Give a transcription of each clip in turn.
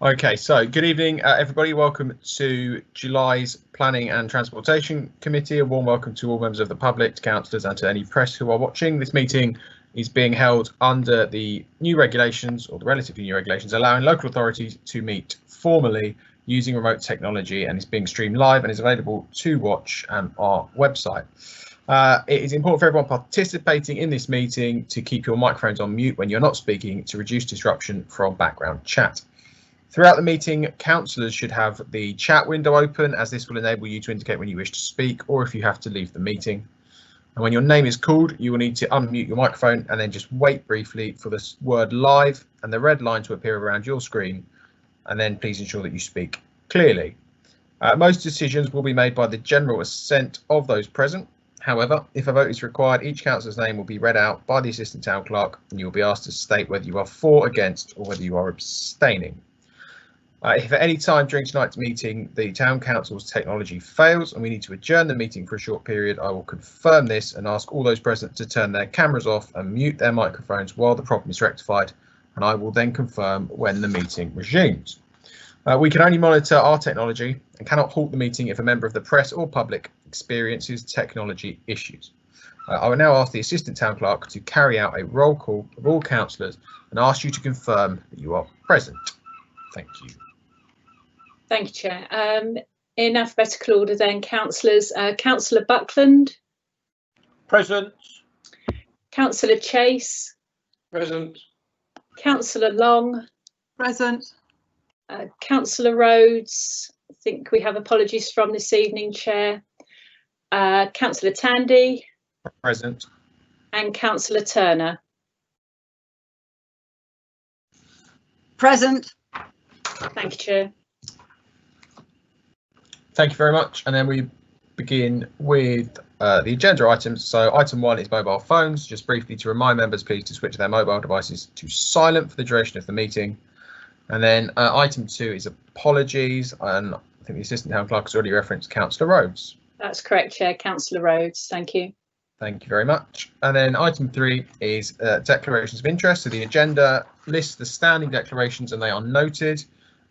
Okay, so good evening, everybody. Welcome to July's Planning and Transportation Committee. A warm welcome to all members of the public, to councillors and to any press who are watching. This meeting is being held under the new regulations, or the relatively new regulations, allowing local authorities to meet formally using remote technology, and is being streamed live and is available to watch on our website. It is important for everyone participating in this meeting to keep your microphones on mute when you're not speaking to reduce disruption from background chat. Throughout the meeting, councillors should have the chat window open, as this will enable you to indicate when you wish to speak or if you have to leave the meeting. And when your name is called, you will need to unmute your microphone and then just wait briefly for the word live and the red line to appear around your screen. And then please ensure that you speak clearly. Most decisions will be made by the general assent of those present. However, if a vote is required, each councillor's name will be read out by the assistant town clerk and you will be asked to state whether you are for, against, or whether you are abstaining. If at any time during tonight's meeting the Town Council's technology fails and we need to adjourn the meeting for a short period, I will confirm this and ask all those present to turn their cameras off and mute their microphones while the problem is rectified, and I will then confirm when the meeting resumes. We can only monitor our technology and cannot halt the meeting if a member of the press or public experiences technology issues. I will now ask the Assistant Town Clerk to carry out a roll call of all councillors and ask you to confirm that you are present. Thank you. Thank you, Chair. In alphabetical order then, councillors, Councillor Buckland. Present. Councillor Chase. Present. Councillor Long. Present. Councillor Rhodes. I think we have apologies from this evening, Chair. Councillor Tandy. Present. And Councillor Turner. Present. Thank you, Chair. Thank you very much. And then we begin with the agenda items. So item 1 is mobile phones. Just briefly to remind members, please to switch their mobile devices to silent for the duration of the meeting. And then item 2 is apologies. And I think the Assistant Town Clerk has already referenced Councillor Rhodes. That's correct, Chair. Councillor Rhodes. Thank you. Thank you very much. And then item 3 is declarations of interest. So the agenda lists the standing declarations and they are noted.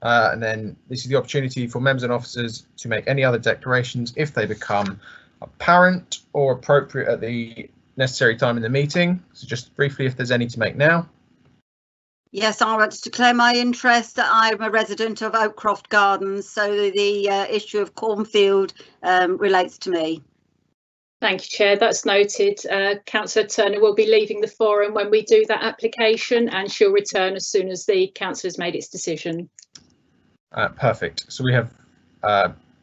And then this is the opportunity for members and officers to make any other declarations if they become apparent or appropriate at the necessary time in the meeting. So just briefly, if there's any to make now. Yes, I want to declare my interest that I'm a resident of Oakcroft Gardens, so the issue of Cornfield relates to me. Thank you, Chair. That's noted. Councillor Turner will be leaving the forum when we do that application, and she'll return as soon as the council has made its decision. Perfect. So we have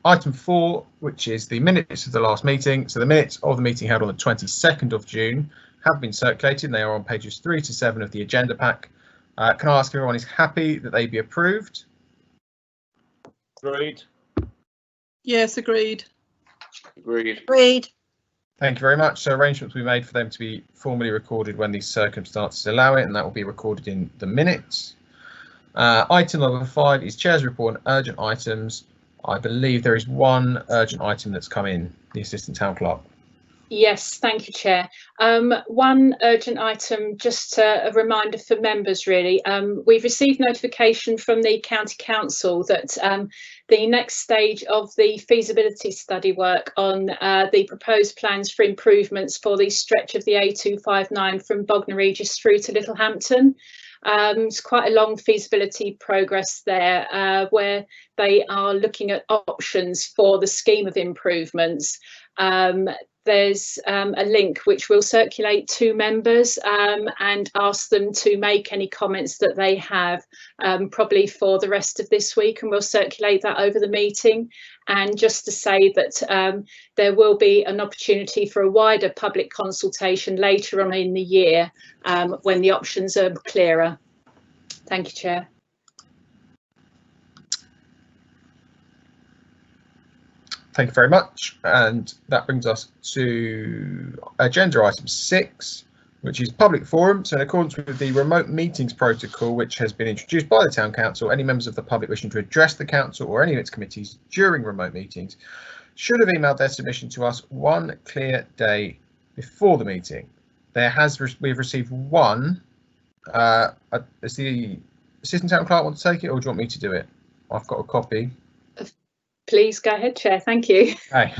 item 4, which is the minutes of the last meeting. So the minutes of the meeting held on the 22nd of June have been circulated. They are on pages 3 to 7 of the agenda pack. Can I ask if everyone is happy that they be approved? Agreed. Yes, agreed. Agreed. Agreed. Thank you very much. So arrangements will be made for them to be formally recorded when these circumstances allow it, and that will be recorded in the minutes. Item number 5 is Chair's report on urgent items. I believe there is one urgent item that's come in, the Assistant Town Clerk. Yes, thank you, Chair. One urgent item, just a reminder for members, really. We've received notification from the County Council that the next stage of the feasibility study work on the proposed plans for improvements for the stretch of the A259 from Bognor Regis through to Littlehampton. It's quite a long feasibility progress there, where they are looking at options for the scheme of improvements. There's a link which will circulate to members and ask them to make any comments that they have, probably for the rest of this week, and we'll circulate that over the meeting. And just to say that there will be an opportunity for a wider public consultation later on in the year when the options are clearer. Thank you, Chair. Thank you very much. And that brings us to agenda item 6, which is public forum. So in accordance with the remote meetings protocol, which has been introduced by the Town Council, any members of the public wishing to address the Council or any of its committees during remote meetings should have emailed their submission to us one clear day before the meeting. We've received one. As the Assistant Town Clerk want to take it, or do you want me to do it? I've got a copy. Please go ahead, Chair. Thank you. Okay.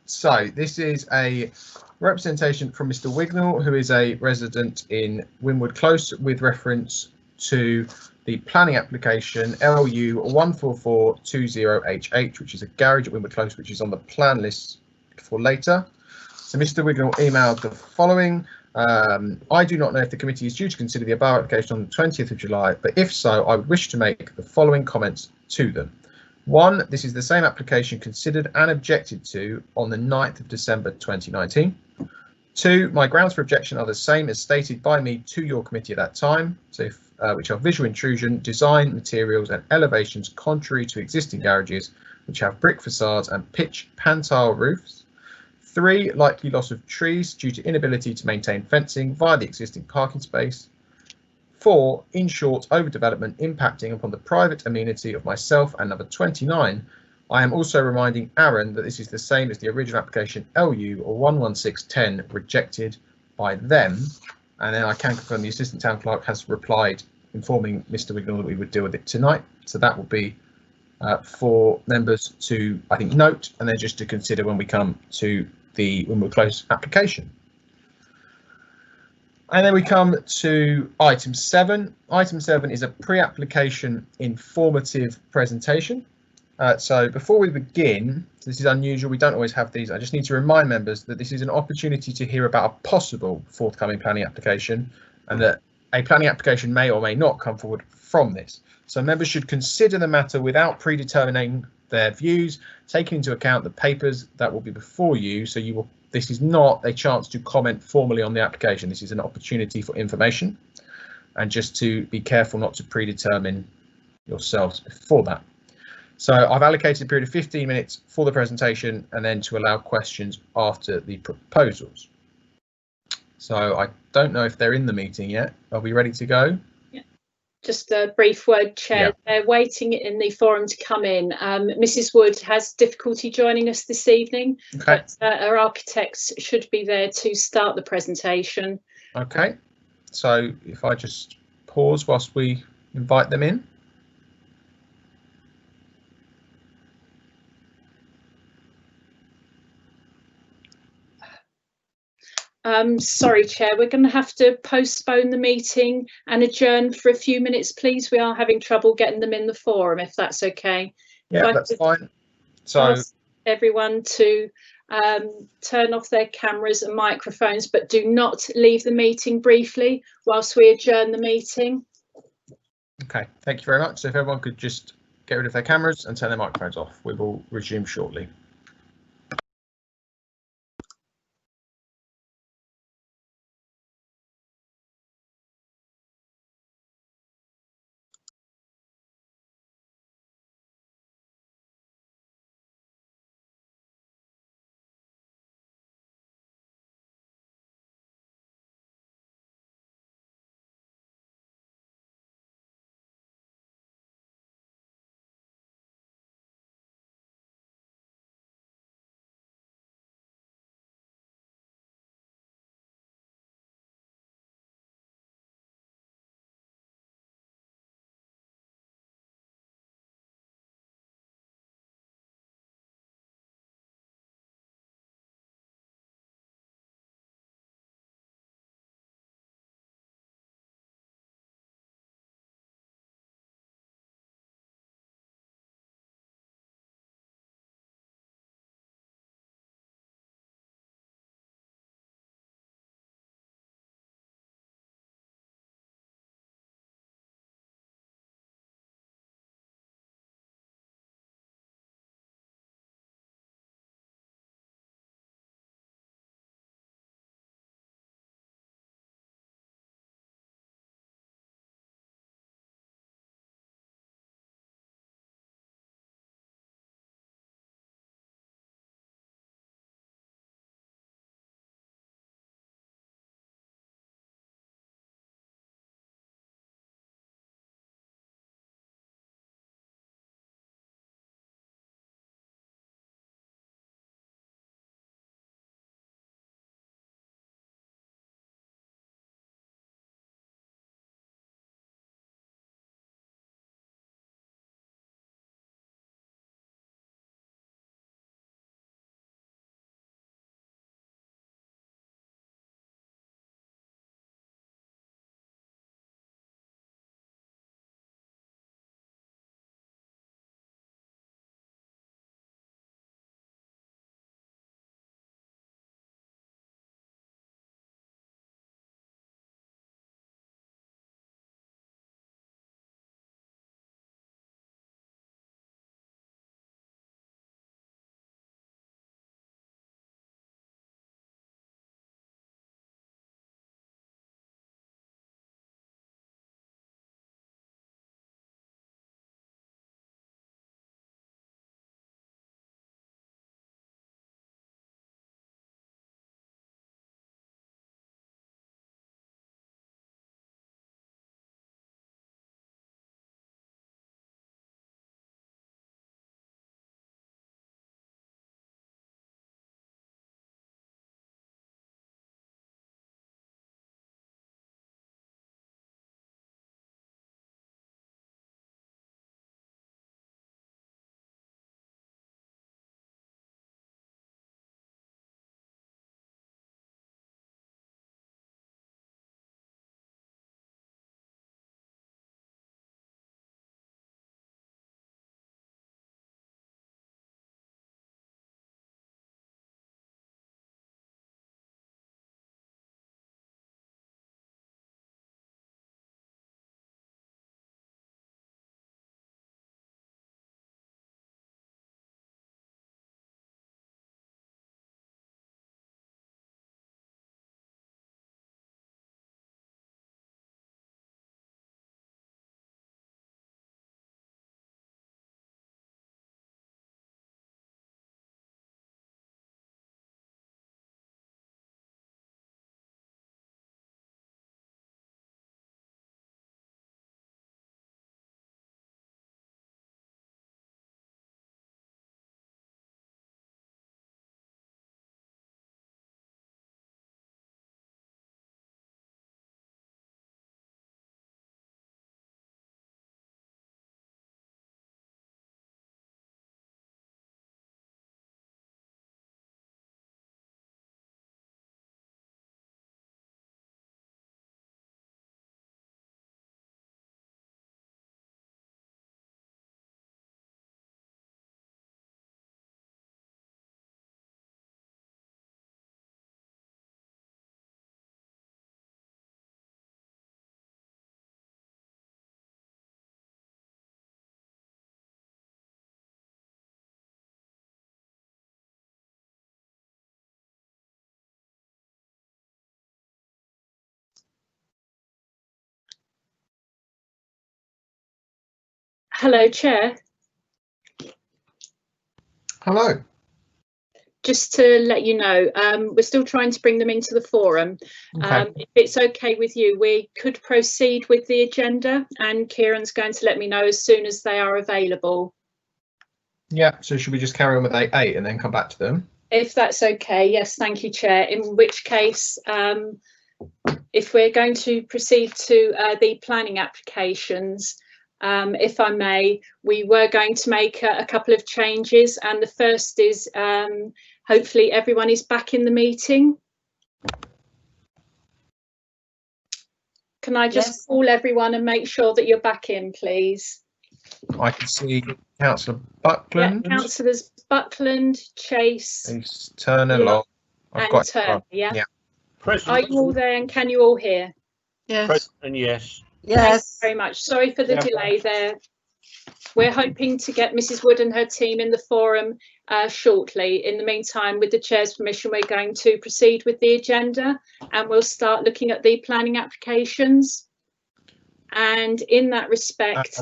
So this is a representation from Mr. Wignall, who is a resident in Winwood Close, with reference to the planning application LU 14420HH, which is a garage at Winwood Close, which is on the plan list for later. So Mr. Wignall emailed the following. I do not know if the committee is due to consider the above application on the 20th of July, but if so, I would wish to make the following comments to them. 1, this is the same application considered and objected to on the 9th of December 2019. 2, my grounds for objection are the same as stated by me to your committee at that time, so which are visual intrusion, design, materials and elevations contrary to existing garages, which have brick facades and pitch pan-tile roofs. 3, likely loss of trees due to inability to maintain fencing via the existing parking space. 4, in short, overdevelopment impacting upon the private amenity of myself. And number 29, I am also reminding Aaron that this is the same as the original application LU or 11610 rejected by them. And then I can confirm the Assistant Town Clerk has replied informing Mr. Wignall that we would deal with it tonight. So that will be for members to, I think, note and then just to consider when we come to the Winwood Close application. And then we come to item 7. Item 7 is a pre-application informative presentation. So before we begin, this is unusual, we don't always have these. I just need to remind members that this is an opportunity to hear about a possible forthcoming planning application and that a planning application may or may not come forward from this. So members should consider the matter without predetermining their views, taking into account the papers that will be before you. So this is not a chance to comment formally on the application. This is an opportunity for information, and just to be careful not to predetermine yourselves before that. So I've allocated a period of 15 minutes for the presentation and then to allow questions after the proposals. So I don't know if they're in the meeting yet. Are we ready to go? Just a brief word, Chair. Yeah. They're waiting in the forum to come in. Mrs. Wood has difficulty joining us this evening, okay. But our architects should be there to start the presentation. Okay, so if I just pause whilst we invite them in. Sorry, Chair, we're going to have to postpone the meeting and adjourn for a few minutes, please. We are having trouble getting them in the forum, if that's okay. Yeah, that's fine. So ask everyone to turn off their cameras and microphones, but do not leave the meeting briefly whilst we adjourn the meeting. Okay, thank you very much. So if everyone could just get rid of their cameras and turn their microphones off, we will resume shortly. Hello, Chair. Hello. Just to let you know, we're still trying to bring them into the forum. Okay. If it's okay with you, we could proceed with the agenda, and Kieran's going to let me know as soon as they are available. Yeah, so should we just carry on with 8 and then come back to them? If that's okay, yes, thank you, Chair. In which case, if we're going to proceed to the planning applications, if I may, we were going to make a couple of changes, and the first is hopefully everyone is back in the meeting. Can I just call everyone and make sure that you're back in, please? I can see Councillor Buckland. Yeah, Councillors Buckland, Chase, Turner, Long. and Turner, yeah. Present. Are you all there, and can you all hear? Yes. Present, yes. Yes. Thank you very much. Sorry for the delay there. We're hoping to get Mrs. Wood and her team in the forum shortly. In the meantime, with the Chair's permission, we're going to proceed with the agenda, and we'll start looking at the planning applications. And in that respect,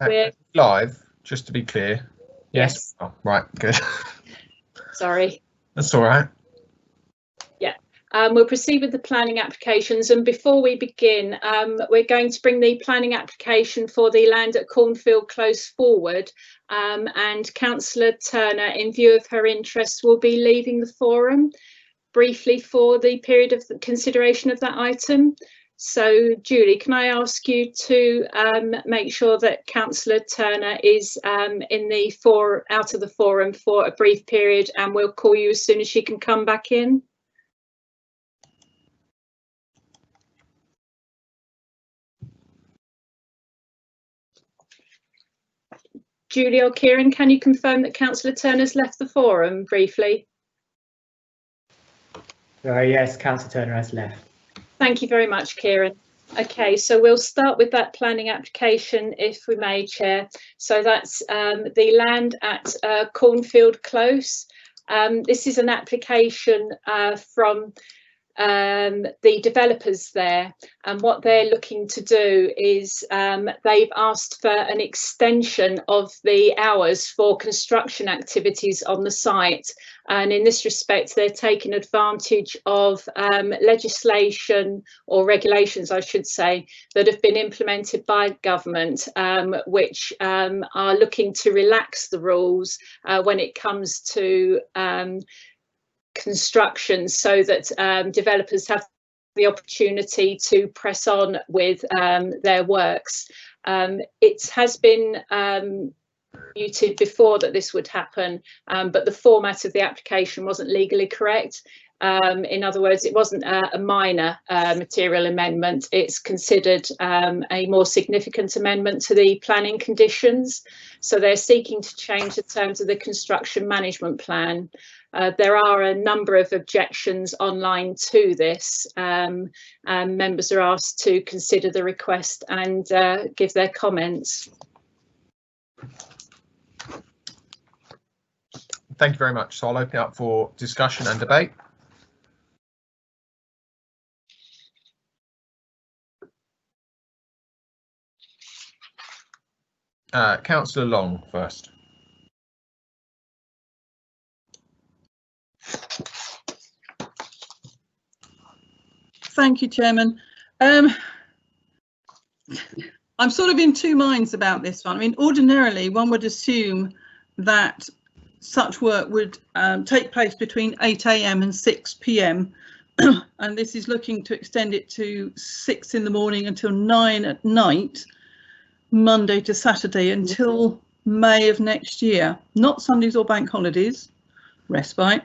we're live, just to be clear. Yes. Oh, right, good. Sorry. That's all right. We'll proceed with the planning applications, and before we begin, we're going to bring the planning application for the land at Cornfield Close forward, and Councillor Turner, in view of her interest, will be leaving the forum briefly for the period of the consideration of that item. So, Julie, can I ask you to make sure that Councillor Turner is out of the forum for a brief period, and we'll call you as soon as she can come back in? Julie or Kieran, can you confirm that Councillor Turner's left the forum briefly? Yes, Councillor Turner has left. Thank you very much, Kieran. Okay, so we'll start with that planning application, if we may, Chair. So that's the land at Cornfield Close. This is an application from the developers there, and what they're looking to do is they've asked for an extension of the hours for construction activities on the site, and in this respect they're taking advantage of legislation or regulations, I should say, that have been implemented by government, which are looking to relax the rules when it comes to construction, so that developers have the opportunity to press on with their works. It has been muted before that this would happen, but the format of the application wasn't legally correct. In other words, it wasn't a minor material amendment. It's considered a more significant amendment to the planning conditions. So they're seeking to change the terms of the construction management plan. There are a number of objections online to this, and members are asked to consider the request and give their comments. Thank you very much. So I'll open it up for discussion and debate. Councillor Long first. Thank you, Chairman. I'm sort of in two minds about this one. I mean, ordinarily one would assume that such work would take place between 8 AM and 6 PM, and this is looking to extend it to 6 in the morning until 9 at night, Monday to Saturday, until May of next year. Not Sundays or bank holidays, respite,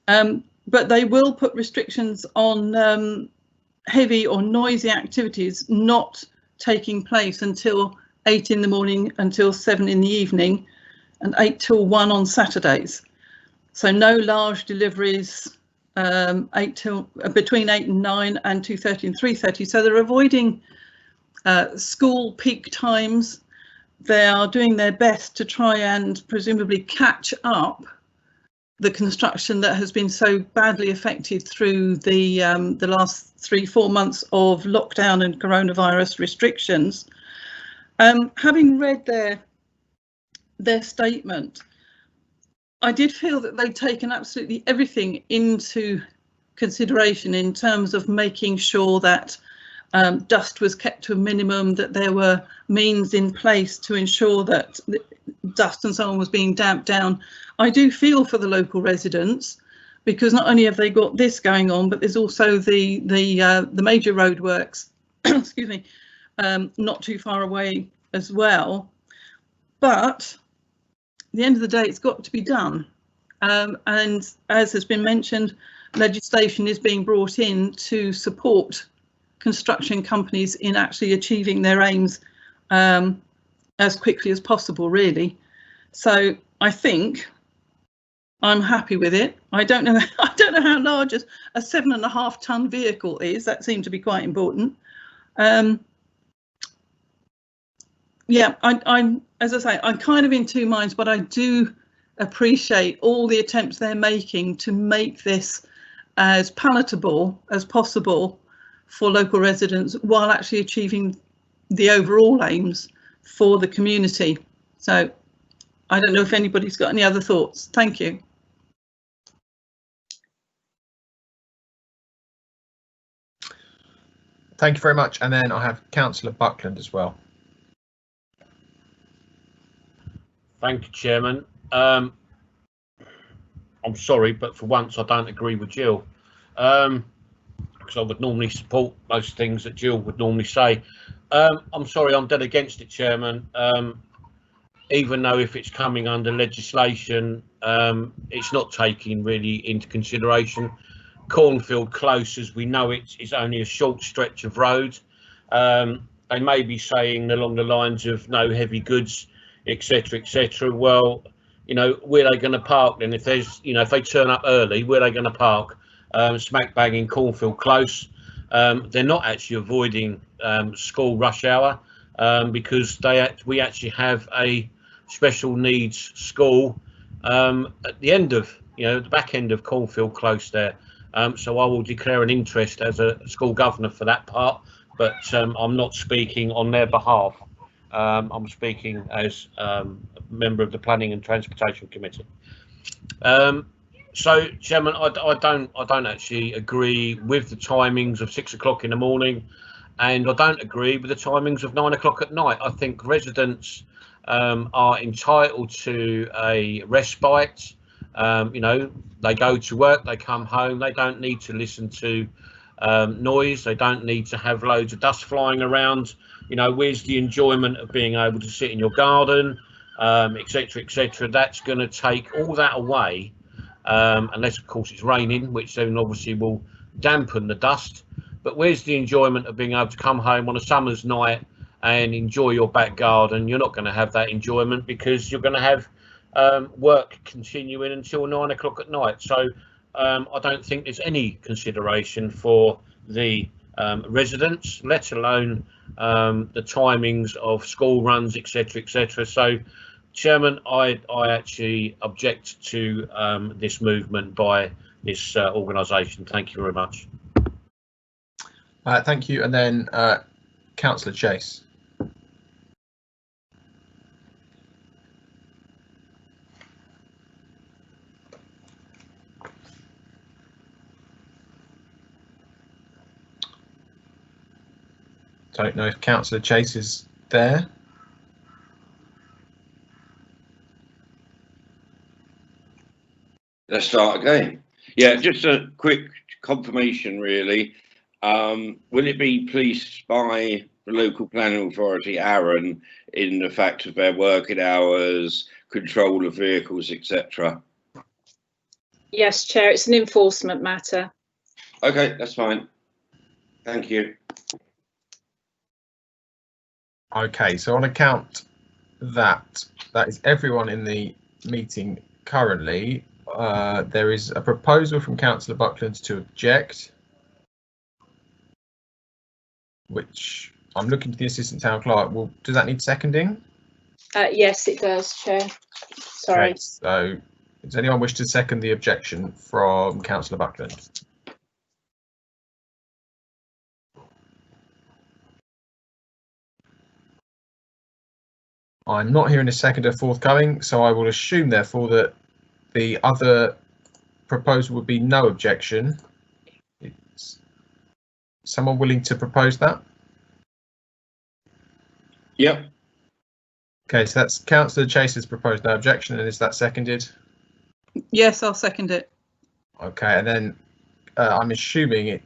but they will put restrictions on heavy or noisy activities not taking place until 8 in the morning until 7 in the evening, and 8 till 1 on Saturdays. So no large deliveries between 8 and 9 and 2:30 and 3:30. So they're avoiding school peak times. They are doing their best to try and presumably catch up the construction that has been so badly affected through the last 3-4 months of lockdown and coronavirus restrictions. Having read their statement, I did feel that they'd taken absolutely everything into consideration in terms of making sure that dust was kept to a minimum, that there were means in place to ensure that dust and so on was being damped down. I do feel for the local residents, because not only have they got this going on, but there's also the major roadworks, excuse me, not too far away as well. But at the end of the day, it's got to be done. And as has been mentioned, legislation is being brought in to support construction companies in actually achieving their aims as quickly as possible, really. So I think I'm happy with it. I don't know how large a 7.5 ton vehicle is. That seemed to be quite important. Yeah, I'm, as I say, I'm kind of in two minds, but I do appreciate all the attempts they're making to make this as palatable as possible for local residents while actually achieving the overall aims for the community. So I don't know if anybody's got any other thoughts. Thank you. Thank you very much. And then I have Councillor Buckland as well. Thank you, Chairman. I'm sorry, but for once I don't agree with Jill, because I would normally support most things that Jill would normally say. I'm sorry, I'm dead against it, Chairman. Even though if it's coming under legislation, it's not taking really into consideration. Cornfield Close, as we know it, is only a short stretch of road. They may be saying along the lines of no heavy goods, etc., etc. Well, you know, where are they going to park then? If there's, you know, if they turn up early, where are they going to park? Smack bang in Cornfield Close. They're not actually avoiding school rush hour because we actually have a special needs school at the end of, you know, the back end of Cornfield Close there. So I will declare an interest as a school governor for that part, but I'm not speaking on their behalf. I'm speaking as a member of the Planning and Transportation Committee. So, Chairman, I don't actually agree with the timings of 6 o'clock in the morning, and I don't agree with the timings of 9 o'clock at night. I think residents are entitled to a respite. You know, they go to work, they come home, they don't need to listen to noise, they don't need to have loads of dust flying around. You know, where's the enjoyment of being able to sit in your garden, etc., etc. That's going to take all that away, unless of course it's raining, which then obviously will dampen the dust. But where's the enjoyment of being able to come home on a summer's night and enjoy your back garden? You're not going to have that enjoyment because you're going to have work continuing until 9 o'clock at night. So I don't think there's any consideration for the residents, let alone the timings of school runs, etc., etc. So, Chairman, I actually object to this movement by this organisation. Thank you very much. Thank you. And then Councillor Chase. Don't know if Councillor Chase is there. Let's start again. Yeah, just a quick confirmation, really. Will it be policed by the local planning authority, Arran, in the fact of their working hours, control of vehicles, etc.? Yes, Chair, it's an enforcement matter. Okay, that's fine. Thank you. Okay, so on account that is everyone in the meeting currently, there is a proposal from Councillor Buckland to object, which I'm looking to the Assistant Town Clerk. Well, does that need seconding? Yes, it does, Chair. Sorry. Okay, so does anyone wish to second the objection from Councillor Buckland? I'm not hearing a seconder forthcoming, so I will assume therefore that the other proposal would be no objection. Is someone willing to propose that? Yep. Okay, so that's Councillor Chase has proposed no objection, and is that seconded? Yes, I'll second it. Okay, and then I'm assuming it.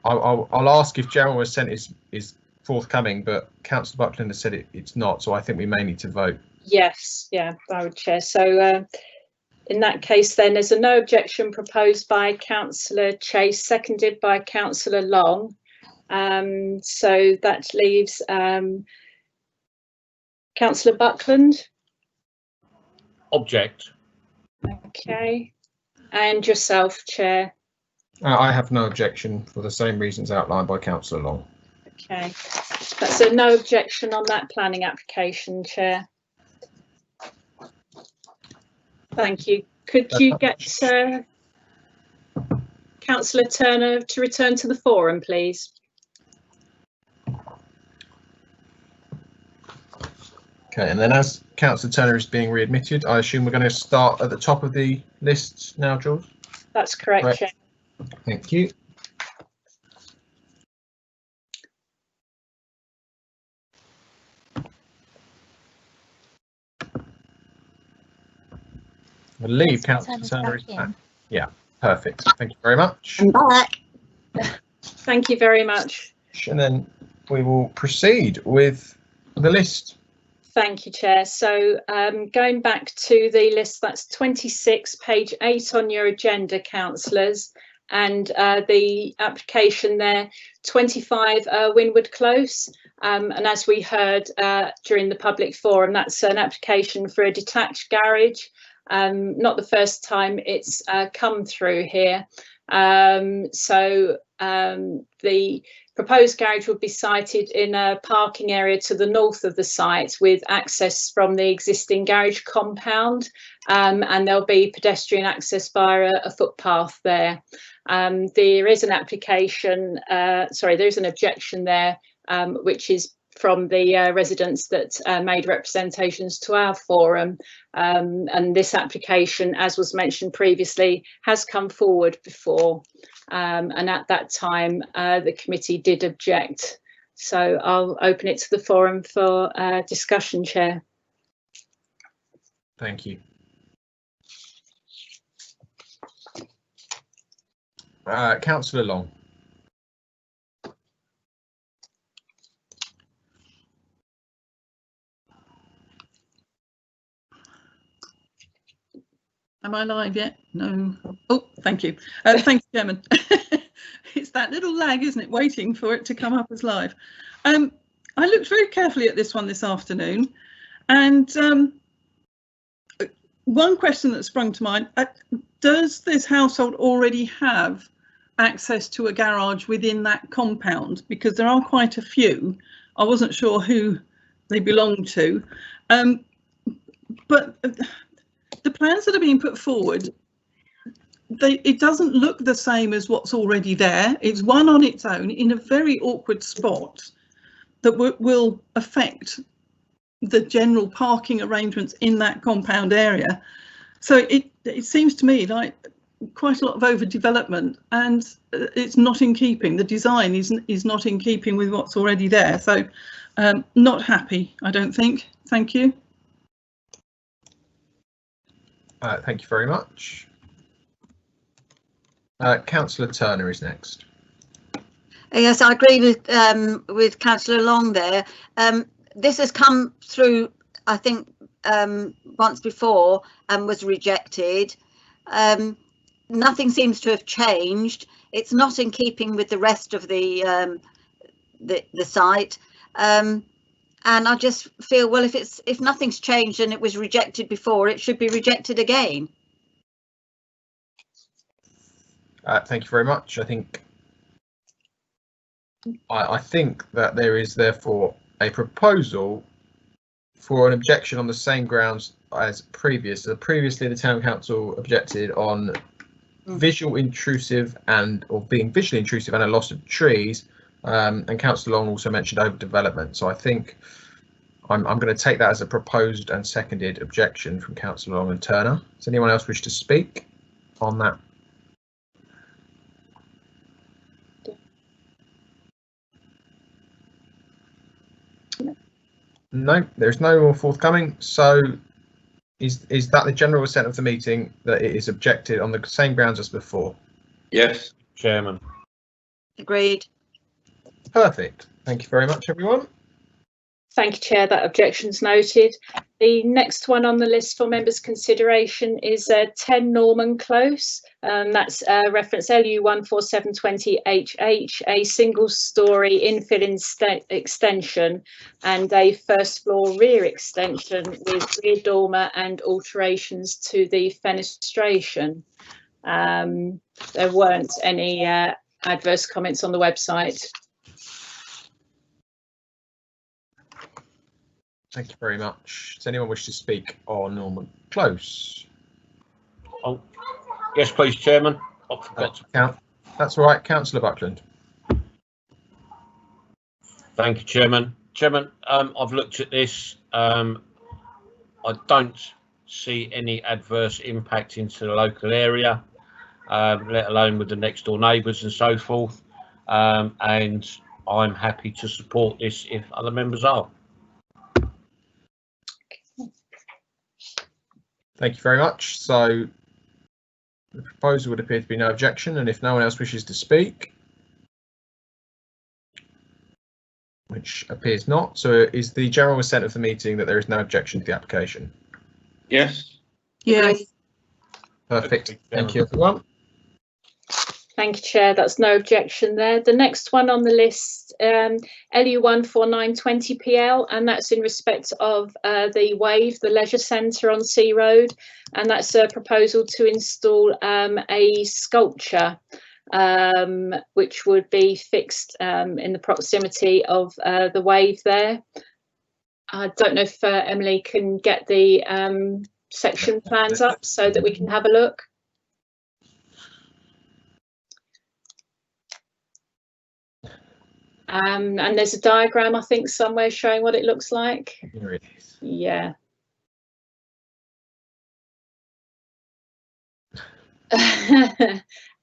I'll ask if Gerald has sent is forthcoming, but Councillor Buckland has said it's not, so I think we may need to vote. Yes, yeah, I would, Chair. So in that case, then there's a no objection proposed by Councillor Chase, seconded by Councillor Long. So that leaves Councillor Buckland. Object. Okay, and yourself, Chair. I have no objection for the same reasons outlined by Councillor Long. Okay, that's a no objection on that planning application, Chair. Thank you. Could you get Councillor Turner to return to the forum, please? Okay, and then as Councillor Turner is being readmitted, I assume we're going to start at the top of the list now, Jules? That's correct, Chair. Thank you. I believe Councillor Turner is back. Yeah, perfect. Thank you very much. I'm back. Thank you very much. And then we will proceed with the list. Thank you, Chair. So going back to the list, that's 26, page 8 on your agenda, councillors, and the application there, 25 Winwood Close. And as we heard during the public forum, that's an application for a detached garage. Not the first time it's come through here. So the proposed garage would be sited in a parking area to the north of the site with access from the existing garage compound, and there'll be pedestrian access via a footpath there. There is an application, there is an objection there, which is from the residents that made representations to our forum, and this application, as was mentioned previously, has come forward before, and at that time the committee did object. So I'll open it to the forum for discussion, Chair. Thank you. Councillor Long. Am I live yet? No. Oh, thank you. Thank you, Chairman. It's that little lag, isn't it, waiting for it to come up as live. I looked very carefully at this one this afternoon, and one question that sprung to mind, does this household already have access to a garage within that compound? Because there are quite a few. I wasn't sure who they belong to, but the plans that are being put forward, it doesn't look the same as what's already there. It's one on its own in a very awkward spot that will affect the general parking arrangements in that compound area. So it seems to me like quite a lot of overdevelopment, and it's not in keeping. The design is not in keeping with what's already there. So not happy, I don't think. Thank you. Thank you very much. Councillor Turner is next. Yes, I agree with Councillor Long there. This has come through, I think, once before and was rejected. Nothing seems to have changed. It's not in keeping with the rest of the site. And I just feel, well, if nothing's changed and it was rejected before, it should be rejected again. Thank you very much. I think that there is therefore a proposal for an objection on the same grounds as previous. So previously, the Town Council objected on visual intrusive or being visually intrusive and a loss of trees. And Councillor Long also mentioned overdevelopment. So I think I'm going to take that as a proposed and seconded objection from Councillor Long and Turner. Does anyone else wish to speak on that? No, there's no more forthcoming. So is that the general assent of the meeting, that it is objected on the same grounds as before? Yes. Chairman. Agreed. Perfect. Thank you very much, everyone. Thank you, Chair. That objection's noted. The next one on the list for members' consideration is 10 Norman Close. That's reference LU 14720HH, a single-storey infill extension and a first-floor rear extension with rear dormer and alterations to the fenestration. There weren't any adverse comments on the website. Thank you very much. Does anyone wish to speak on Norman Close? Oh, yes, please, Chairman. I forgot to count. That's all right, Councillor Buckland. Thank you, Chairman. Chairman, I've looked at this. I don't see any adverse impact into the local area, let alone with the next door neighbours and so forth. And I'm happy to support this if other members are. Thank you very much. So the proposal would appear to be no objection, and if no one else wishes to speak, which appears not, so is the general assent of the meeting that there is no objection to the application? Yes. Yes. Perfect. Thank you, everyone. Thank you, Chair. That's no objection there. The next one on the list, LU 14920PL, and that's in respect of the Wave, the leisure centre on Sea Road, and that's a proposal to install a sculpture which would be fixed in the proximity of the Wave there. I don't know if Emily can get the section plans up so that we can have a look. And there's a diagram, I think, somewhere showing what it looks like. Here it is. Yeah.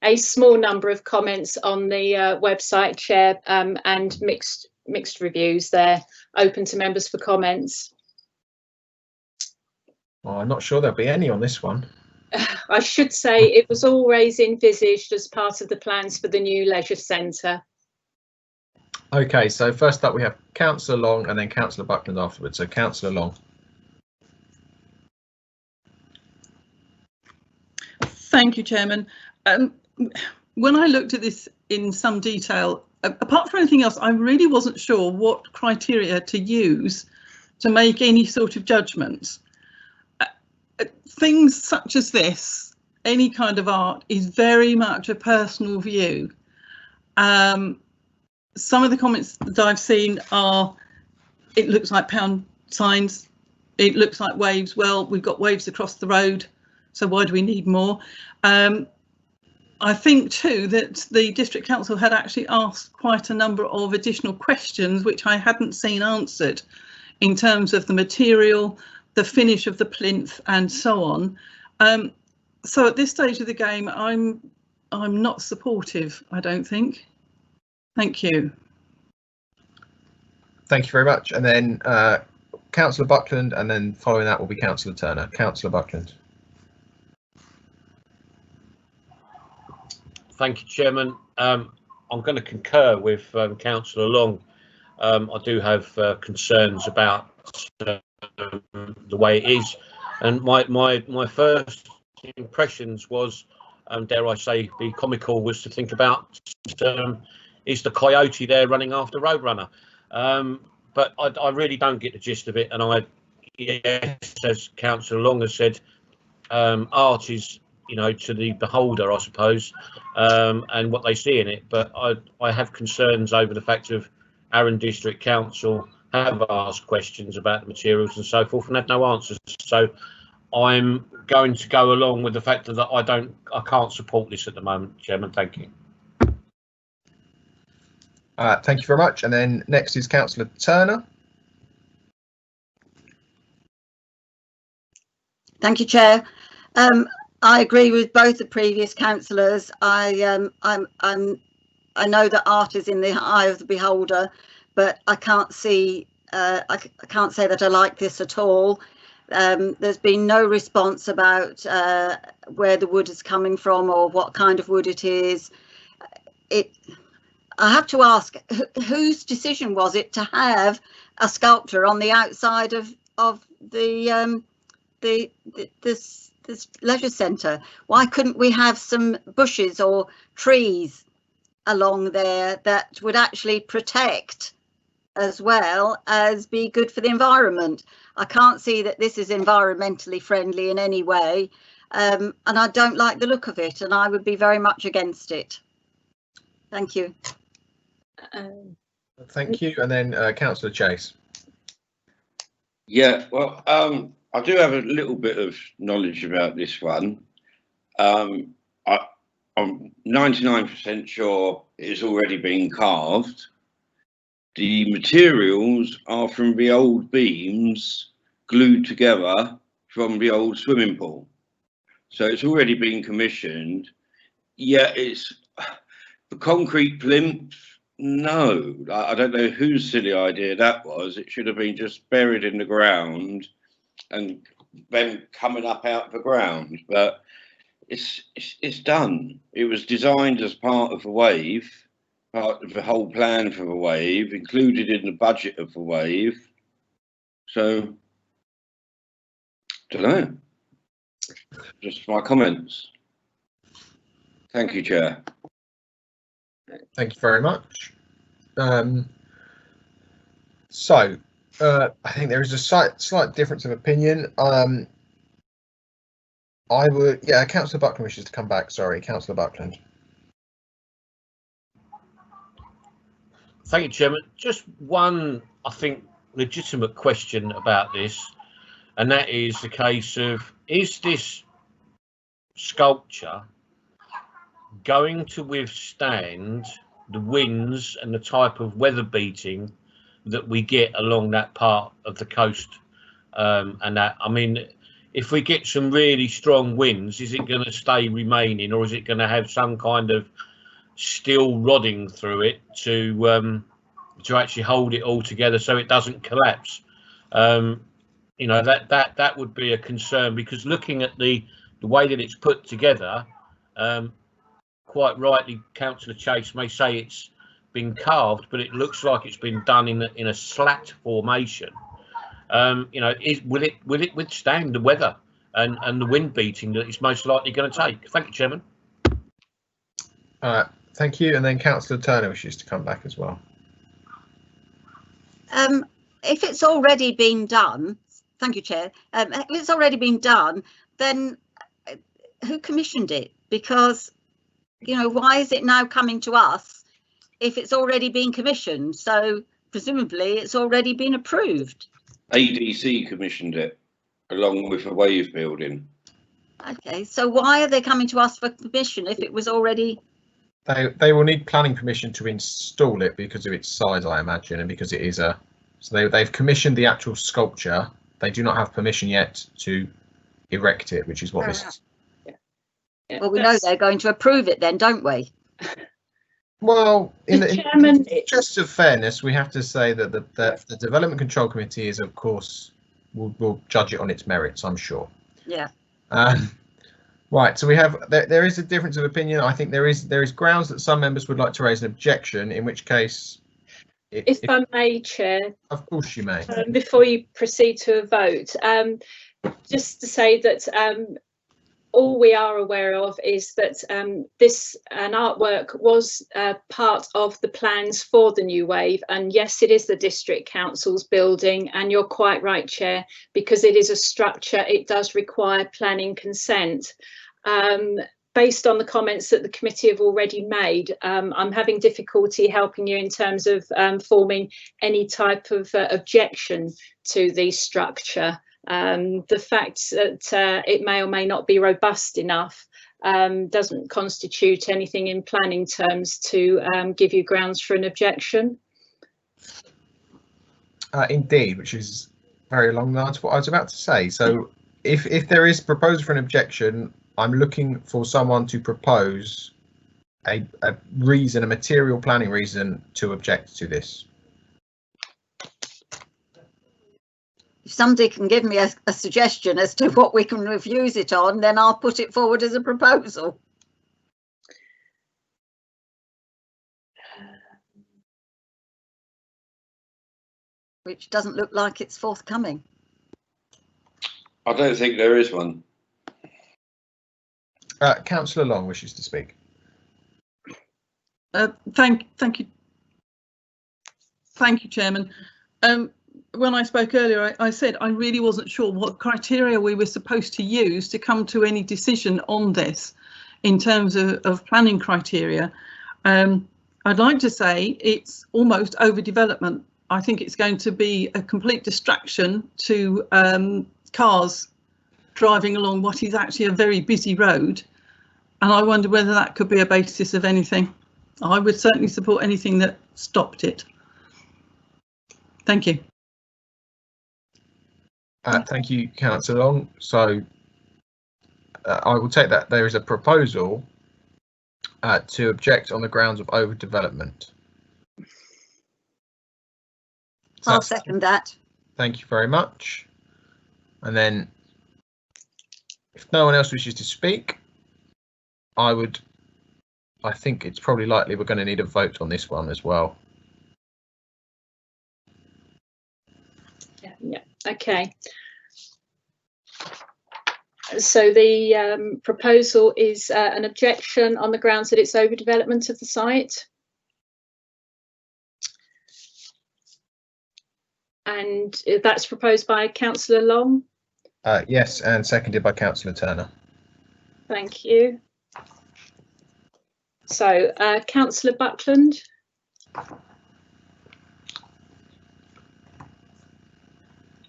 A small number of comments on the website, Chair, and mixed reviews there, open to members for comments. Well, I'm not sure there'll be any on this one. I should say it was always envisaged as part of the plans for the new leisure centre. Okay, so first up we have Councillor Long and then Councillor Buckland afterwards. So Councillor Long. Thank you, Chairman. When I looked at this in some detail, apart from anything else, I really wasn't sure what criteria to use to make any sort of judgments. Things such as this, any kind of art, is very much a personal view. Some of the comments that I've seen are, it looks like pound signs, it looks like waves. Well, we've got waves across the road, so why do we need more? I think too that the District Council had actually asked quite a number of additional questions which I hadn't seen answered in terms of the material, the finish of the plinth and so on. So at this stage of the game, I'm not supportive, I don't think. Thank you. Thank you very much. And then Councillor Buckland, and then following that will be Councillor Turner. Councillor Buckland. Thank you, Chairman. I'm going to concur with Councillor Long. I do have concerns about the way it is, and my first impressions was, dare I say, be comical, was to think about is the coyote there running after Roadrunner, but I really don't get the gist of it. And yes, as Councillor Long has said, art is, you know, to the beholder, I suppose, and what they see in it. But I have concerns over the fact of Arran District Council have asked questions about the materials and so forth and had no answers. So I'm going to go along with the fact that I can't support this at the moment, Chairman. Thank you. Thank you very much. And then next is Councillor Turner. Thank you, Chair. I agree with both the previous councillors. I know that art is in the eye of the beholder, but I can't see. I can't say that I like this at all. There's been no response about where the wood is coming from or what kind of wood it is. I have to ask, whose decision was it to have a sculpture on the outside of this leisure centre? Why couldn't we have some bushes or trees along there that would actually protect as well as be good for the environment? I can't see that this is environmentally friendly in any way, and I don't like the look of it, and I would be very much against it. Thank you. Thank you. And then Councillor Chase. Yeah, well, I do have a little bit of knowledge about this one. I'm 99% sure it's already been carved. The materials are from the old beams glued together from the old swimming pool. So it's already been commissioned. Yeah, it's the concrete plinth. No, I don't know whose silly idea that was. It should have been just buried in the ground and then coming up out of the ground. But it's done. It was designed as part of the wave, part of the whole plan for the wave, included in the budget of the wave. So, don't know. Just my comments. Thank you, Chair. Thank you very much. So I think there is a slight difference of opinion. I would, yeah, Councillor Buckland wishes to come back. Sorry, Councillor Buckland. Thank you, Chairman. Just one, I think, legitimate question about this, and that is the case of, is this sculpture going to withstand the winds and the type of weather beating that we get along that part of the coast? And that, I mean, if we get some really strong winds, is it going to stay remaining, or is it going to have some kind of steel rodding through it to actually hold it all together so it doesn't collapse? You know, that would be a concern, because looking at the way that it's put together, quite rightly, Councillor Chase may say it's been carved, but it looks like it's been done in a slat formation. You know, will it withstand the weather and the wind beating that it's most likely going to take? Thank you, Chairman. Thank you. And then Councillor Turner wishes to come back as well. If it's already been done, thank you, Chair. If it's already been done, then who commissioned it? Because, you know, why is it now coming to us if it's already been commissioned? So presumably it's already been approved. ADC commissioned it along with the wave building. Okay, so why are they coming to us for permission if it was already? They will need planning permission to install it because of its size, I imagine, and because it is a. So they've commissioned the actual sculpture. They do not have permission yet to erect it, which is what this is. Yeah, well, we know they're going to approve it then, don't we? Well, in the Chairman, interest of fairness, we have to say that the Development Control Committee is, of course, will judge it on its merits, I'm sure. Yeah. Right. So we have there is a difference of opinion. I think there is grounds that some members would like to raise an objection, in which case. If I may, Chair. Of course you may. Before you proceed to a vote, just to say that all we are aware of is that this artwork was part of the plans for the new wave, and yes, it is the District Council's building, and you're quite right, Chair, because it is a structure, it does require planning consent. Based on the comments that the committee have already made, I'm having difficulty helping you in terms of forming any type of objection to the structure. The fact that it may or may not be robust enough doesn't constitute anything in planning terms to give you grounds for an objection. Indeed, which is very along the lines of what I was about to say. So if there is proposal for an objection, I'm looking for someone to propose a reason, a material planning reason to object to this. If somebody can give me a suggestion as to what we can refuse it on, then I'll put it forward as a proposal. Which doesn't look like it's forthcoming. I don't think there is one. Councillor Long wishes to speak. Thank you, Chairman. When I spoke earlier, I said I really wasn't sure what criteria we were supposed to use to come to any decision on this in terms of planning criteria. I'd like to say it's almost overdevelopment. I think it's going to be a complete distraction to cars driving along what is actually a very busy road. And I wonder whether that could be a basis of anything. I would certainly support anything that stopped it. Thank you. Thank you, Councillor Long. So I will take that there is a proposal to object on the grounds of overdevelopment. I'll second that. Thank you very much. And then if no one else wishes to speak, I think it's probably likely we're going to need a vote on this one as well. Yeah. Okay. So the proposal is an objection on the grounds that it's overdevelopment of the site. And that's proposed by Councillor Long. Yes, and seconded by Councillor Turner. Thank you. So, Councillor Buckland.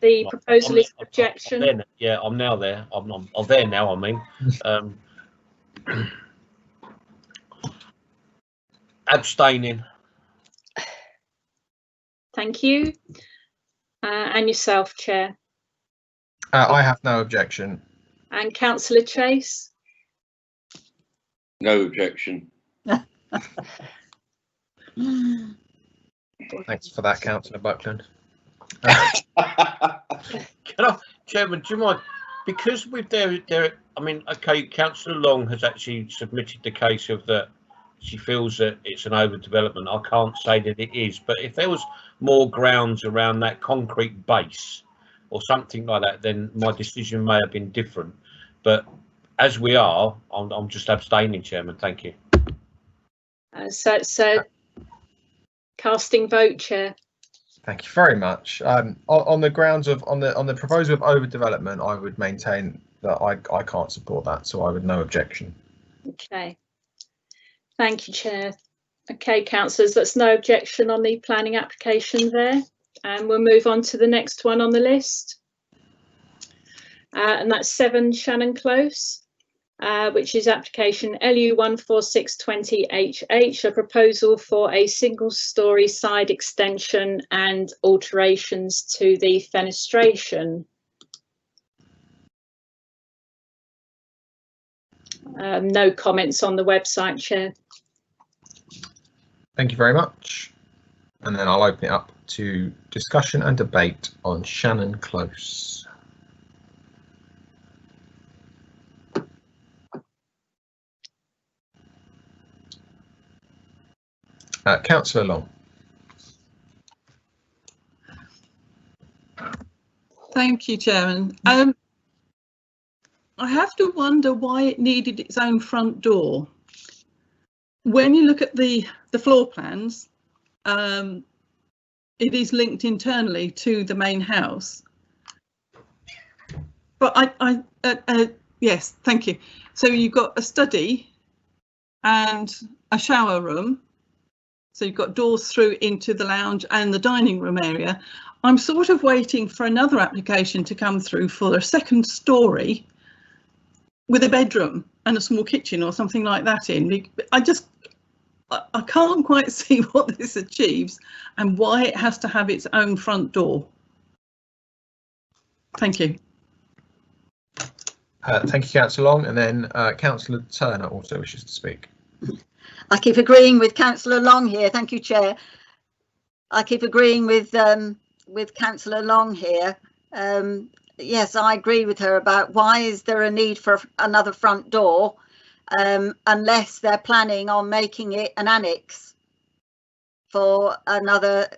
The proposal is objection. Yeah, I'm now there. I'm there now. I mean, abstaining. Thank you. And yourself, Chair. I have no objection. And Councillor Chase. No objection. Thanks for that, Councillor Buckland. Chairman, do you mind, because with there, I mean, okay, Councillor Long has actually submitted the case of that she feels that it's an overdevelopment. I can't say that it is, but if there was more grounds around that concrete base or something like that, then my decision may have been different. But as we are, I'm just abstaining, Chairman. Thank you. So casting vote, Chair. Thank you very much. On the grounds of on the proposal of overdevelopment, I would maintain that I can't support that, so I would no objection. Okay. Thank you, Chair. Okay, councillors, that's no objection on the planning application there, and we'll move on to the next one on the list, and that's 7 Shannon Close, which is application LU 14620HH, a proposal for a single-storey side extension and alterations to the fenestration. No comments on the website, Chair. Thank you very much. And then I'll open it up to discussion and debate on Shannon Close. Councillor Long. Thank you, Chairman. I have to wonder why it needed its own front door. When you look at the floor plans, it is linked internally to the main house. But yes, thank you. So you've got a study and a shower room. So you've got doors through into the lounge and the dining room area. I'm sort of waiting for another application to come through for a second story with a bedroom and a small kitchen or something like that in. I can't quite see what this achieves and why it has to have its own front door. Thank you. Thank you, Councillor Long, and then Councillor Turner also wishes to speak. I keep agreeing with Councillor Long here. Thank you, Chair. I keep agreeing with Councillor Long here. Yes, I agree with her about why is there a need for another front door unless they're planning on making it an annex for another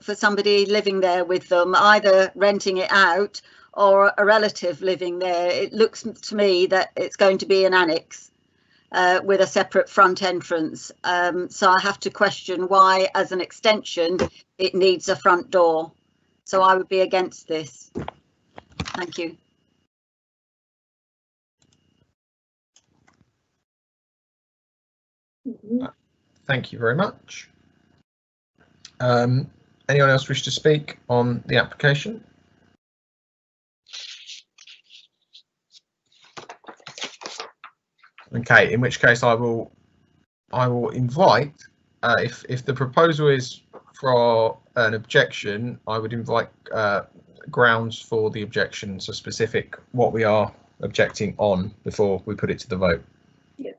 for somebody living there with them, either renting it out or a relative living there. It looks to me that it's going to be an annex with a separate front entrance. So I have to question why, as an extension, it needs a front door. So I would be against this. Thank you. Thank you very much. Anyone else wish to speak on the application? Okay, in which case I will invite, if the proposal is for an objection, I would invite grounds for the objection, so specific what we are objecting on before we put it to the vote. Yeah.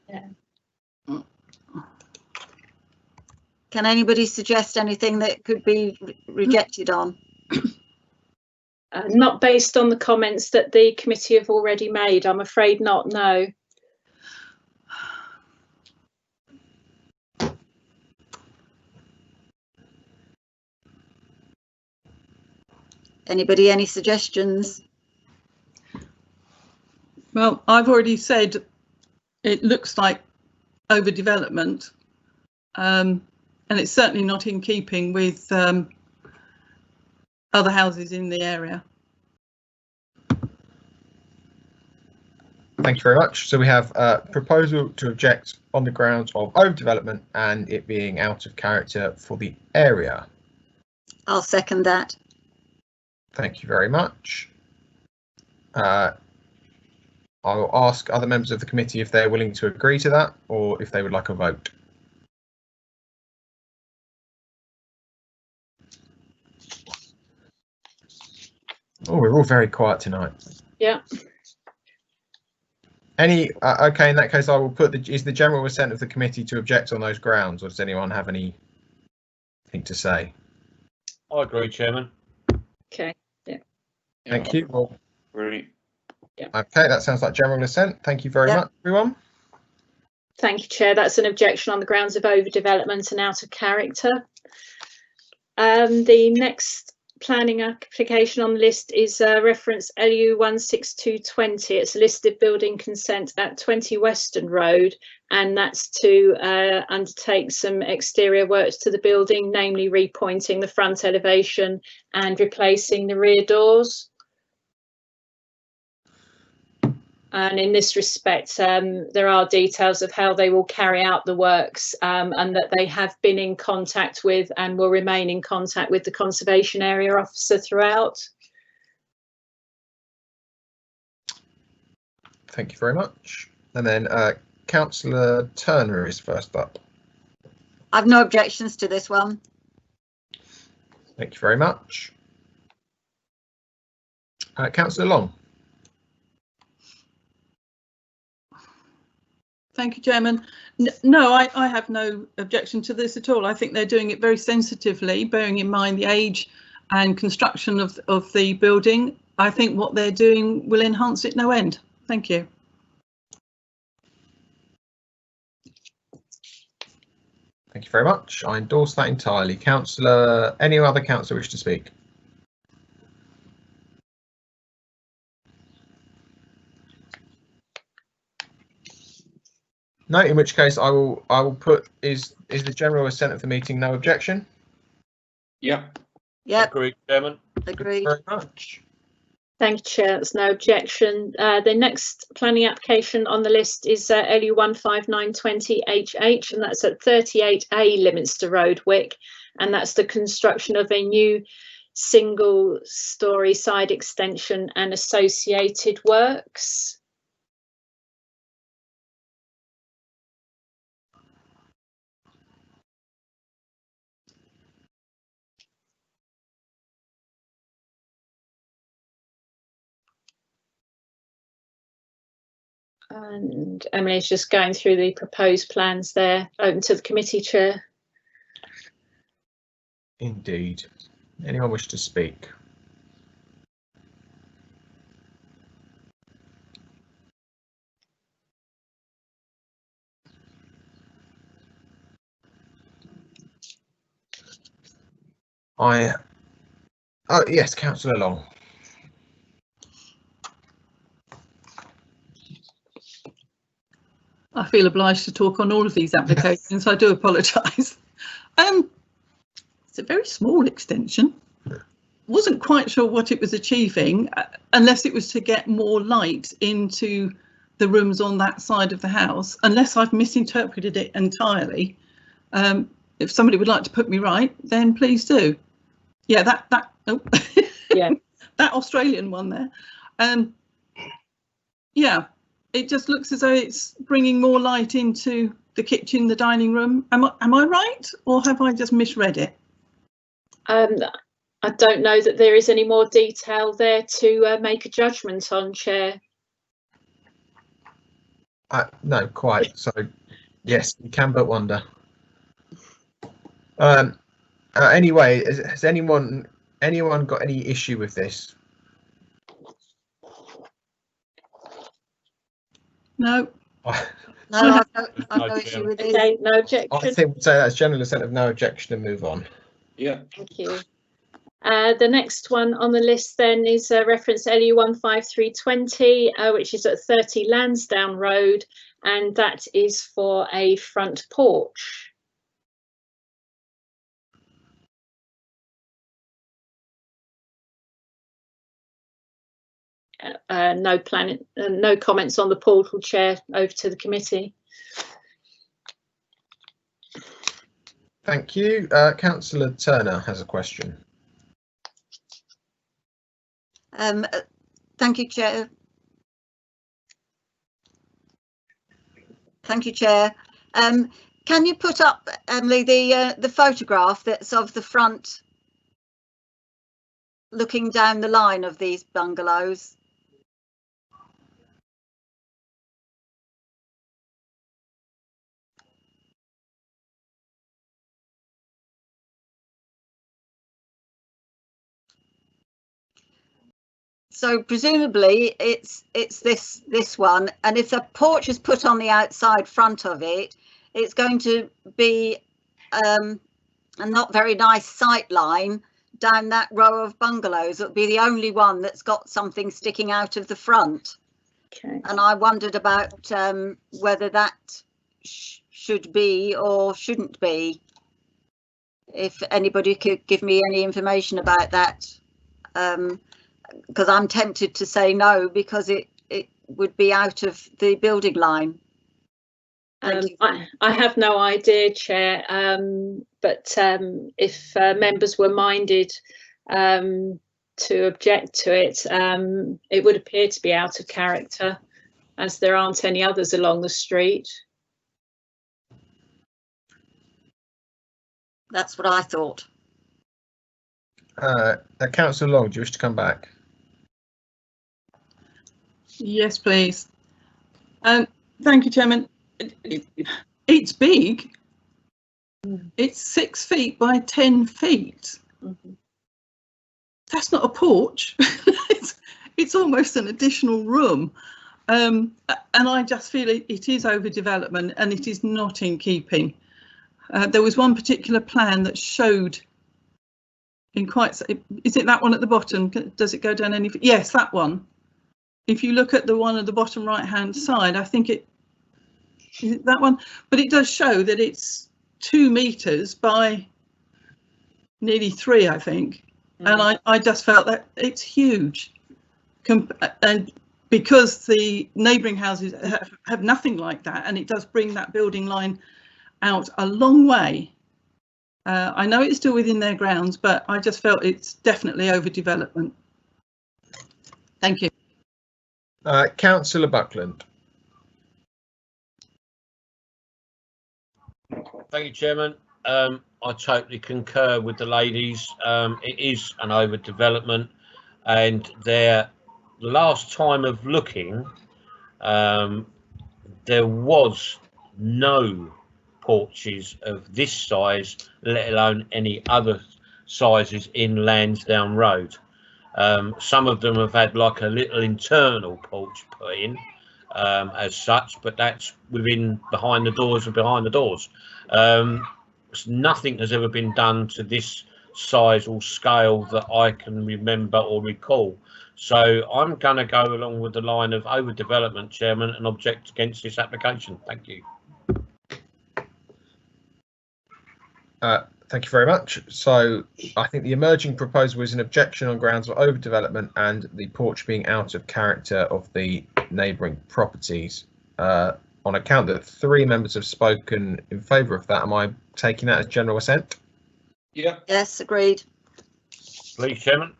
Yeah. Can anybody suggest anything that could be rejected on? Not based on the comments that the committee have already made, I'm afraid not, no. Anybody, any suggestions? Well, I've already said it looks like overdevelopment, and it's certainly not in keeping with other houses in the area. Thank you very much. So we have a proposal to object on the grounds of overdevelopment and it being out of character for the area. I'll second that. Thank you very much. I will ask other members of the committee if they're willing to agree to that or if they would like a vote. Oh, we're all very quiet tonight. Yeah. Any okay, in that case I will put is the general assent of the committee to object on those grounds, or does anyone have anything to say? I agree, Chairman. Okay. Yeah. Thank you. Well, Great. Yeah. Okay, that sounds like general assent. Thank you very much, everyone. Thank you, Chair. That's an objection on the grounds of overdevelopment and out of character. The next planning application on the list is reference LU 16220. It's a listed building consent at 20 Western Road, and that's to undertake some exterior works to the building, namely repointing the front elevation and replacing the rear doors. And in this respect, there are details of how they will carry out the works, and that they have been in contact with and will remain in contact with the Conservation Area Officer throughout. Thank you very much. And then Councillor Turner is first up. I've no objections to this one. Thank you very much. Councillor Long. Thank you, Chairman. No, I have no objection to this at all. I think they're doing it very sensitively, bearing in mind the age and construction of the building. I think what they're doing will enhance it no end. Thank you. Thank you very much. I endorse that entirely. Councillor, any other councillor wish to speak? No, in which case I will put is the general assent of the meeting no objection? Yep. Yep, Agreed, Chairman. agreed. Very much. Thank you, Chair. There's no objection. The next planning application on the list is LU 15920HH, and that's at 38A Leominster Road, Wick, and that's the construction of a new single-storey side extension and associated works. And Emily's just going through the proposed plans there. Open to the committee, Chair. Indeed. Anyone wish to speak? Oh yes, Councillor Long. I feel obliged to talk on all of these applications. I do apologise. It's a very small extension. Wasn't quite sure what it was achieving, unless it was to get more light into the rooms on that side of the house, unless I've misinterpreted it entirely. If somebody would like to put me right, then please do. Yeah, yeah, that Australian one there. Yeah, it just looks as though it's bringing more light into the kitchen, the dining room. Am I right, or have I just misread it? I don't know that there is any more detail there to make a judgment on, Chair. No, quite. So, yes, you can but wonder. Anyway, has anyone got any issue with this? No. No, I've no issue with this. Okay, no objection. I think we'd say that's general assent of no objection and move on. Yeah. Thank you. The next one on the list then is reference LU 15320, which is at 30 Lansdowne Road, and that is for a front porch. No comments on the portal, Chair. Over to the committee. Thank you. Councillor Turner has a question. Thank you, Chair. Thank you, Chair. Can you put up, Emily, the photograph that's of the front looking down the line of these bungalows? So presumably it's this one, and if a porch is put on the outside front of it, it's going to be a not very nice sight line down that row of bungalows. It'll be the only one that's got something sticking out of the front. Okay. And I wondered about whether that should be or shouldn't be. If anybody could give me any information about that. Because I'm tempted to say no, because it would be out of the building line. I have no idea, Chair, but if members were minded to object to it, it would appear to be out of character, as there aren't any others along the street. That's what I thought. Councillor Long, do you wish to come back? Yes, please. Thank you, Chairman. It's big. It's 6 feet by 10 feet. Mm-hmm. That's not a porch. It's almost an additional room. And I just feel it is overdevelopment, and it is not in keeping. There was one particular plan that showed in quite, is it that one at the bottom? Does it go down any? Yes, that one. If you look at the one at the bottom right hand side, I think is it that one, but it does show that it's 2 meters by nearly 3, I think. Mm-hmm. And I just felt that it's huge. And because the neighbouring houses have nothing like that, and it does bring that building line out a long way. I know it's still within their grounds, but I just felt it's definitely overdevelopment. Thank you. Councillor Buckland. Thank you, Chairman. I totally concur with the ladies. It is an overdevelopment, and their last time of looking, there was no porches of this size, let alone any other sizes in Lansdowne Road. Some of them have had like a little internal porch put in as such, but that's behind the doors and behind the doors. Nothing has ever been done to this size or scale that I can remember or recall. So I'm going to go along with the line of overdevelopment, Chairman, and object against this application. Thank you. Thank you very much. So I think the emerging proposal is an objection on grounds of overdevelopment and the porch being out of character of the neighbouring properties. On account that 3 members have spoken in favour of that, am I taking that as general assent? Yeah. Yes, agreed. Please, Chairman.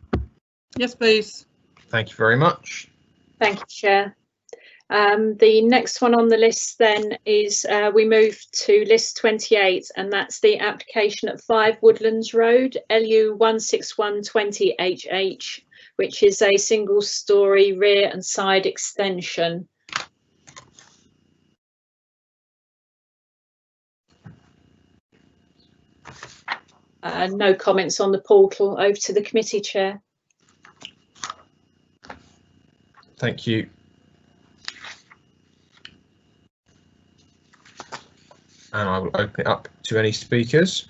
Yes, please. Thank you very much. Thank you, Chair. The next one on the list then is we move to list 28, and that's the application at 5 Woodlands Road, LU 16120HH, which is a single-storey rear and side extension. No comments on the portal. Over to the committee, Chair. Thank you. And I will open it up to any speakers.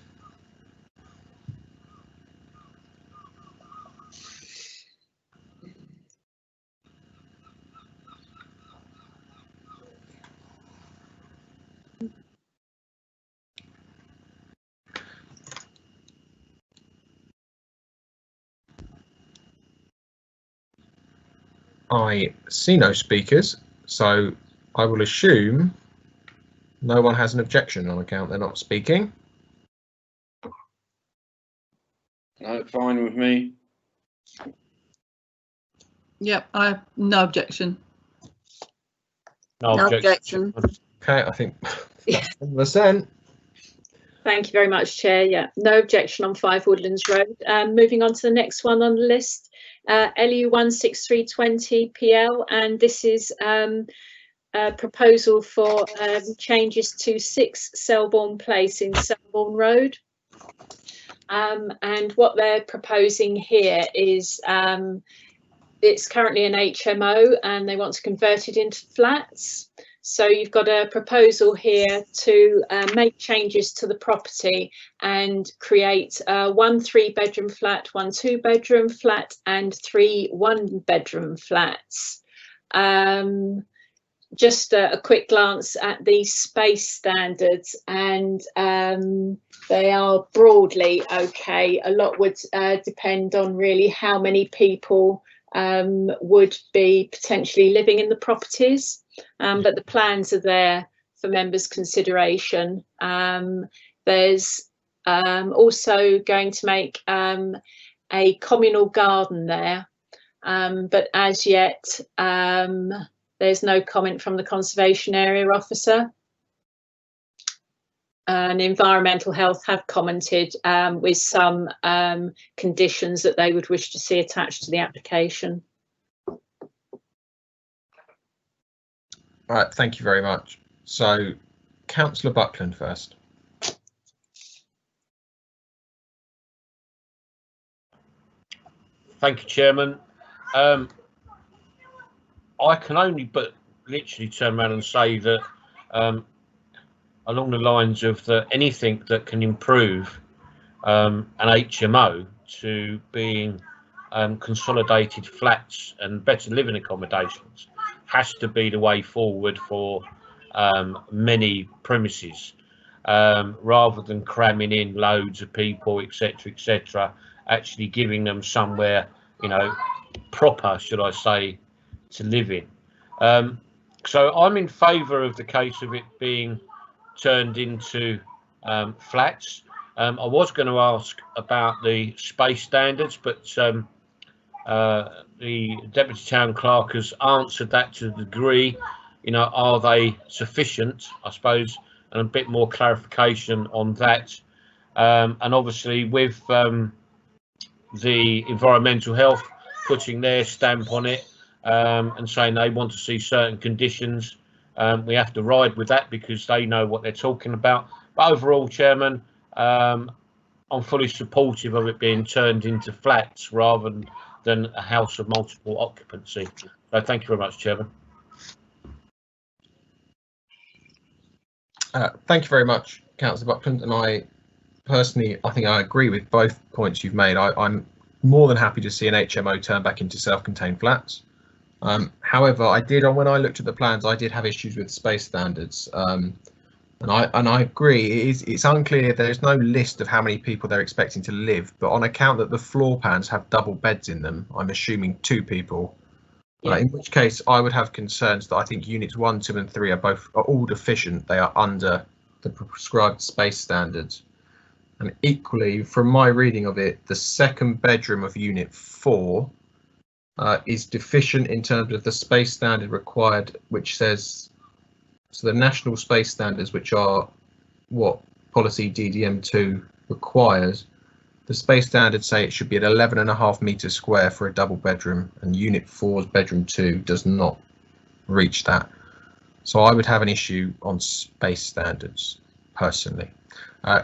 I see no speakers, so I will assume no one has an objection on account they're not speaking. No, fine with me. Yep, I have no objection. No objection. Okay, I think Yeah. 100%. Thank you very much, Chair. Yeah, no objection on 5 Woodlands Road. Moving on to the next one on the list, LU 16320PL, and this is a proposal for changes to 6 Selborne Place in Selborne Road. And what they're proposing here is it's currently an HMO and they want to convert it into flats. So you've got a proposal here to make changes to the property and create 1 3-bedroom flat, 1 2-bedroom flat, and 3 1-bedroom flats. Just a quick glance at the space standards, and they are broadly okay. A lot would depend on really how many people would be potentially living in the properties. But the plans are there for members' consideration. There's also going to make a communal garden there, but as yet there's no comment from the Conservation Area Officer. And Environmental Health have commented with some conditions that they would wish to see attached to the application. All right, thank you very much. So, Councillor Buckland first. Thank you, Chairman. I can only but literally turn around and say that along the lines of anything that can improve an HMO to being consolidated flats and better living accommodations has to be the way forward for many premises, rather than cramming in loads of people, etc., actually giving them somewhere, you know, proper, should I say, to live in. So I'm in favour of the case of it being turned into flats. I was going to ask about the space standards, but the Deputy Town Clerk has answered that to the degree, you know, are they sufficient, I suppose, and a bit more clarification on that. And obviously with the Environmental Health putting their stamp on it and saying they want to see certain conditions, We have to ride with that because they know what they're talking about. But overall, Chairman, I'm fully supportive of it being turned into flats rather than a house of multiple occupancy. So thank you very much, Chairman. Thank you very much, Councillor Buckland, and I think I agree with both points you've made. I'm more than happy to see an HMO turn back into self-contained flats. However, when I looked at the plans, I did have issues with space standards, and I agree. It's unclear. There's no list of how many people they're expecting to live, but on account that the floor plans have double beds in them, I'm assuming 2 people. Yeah. In which case, I would have concerns that I think units 1, 2, and 3 are all deficient. They are under the prescribed space standards. And equally, from my reading of it, the 2nd bedroom of unit 4 is deficient in terms of the space standard required, which says, so the national space standards, which are what policy DDM2 requires, the space standards say it should be at 11.5 meters square for a double bedroom, and unit 4's bedroom 2 does not reach that. So I would have an issue on space standards personally.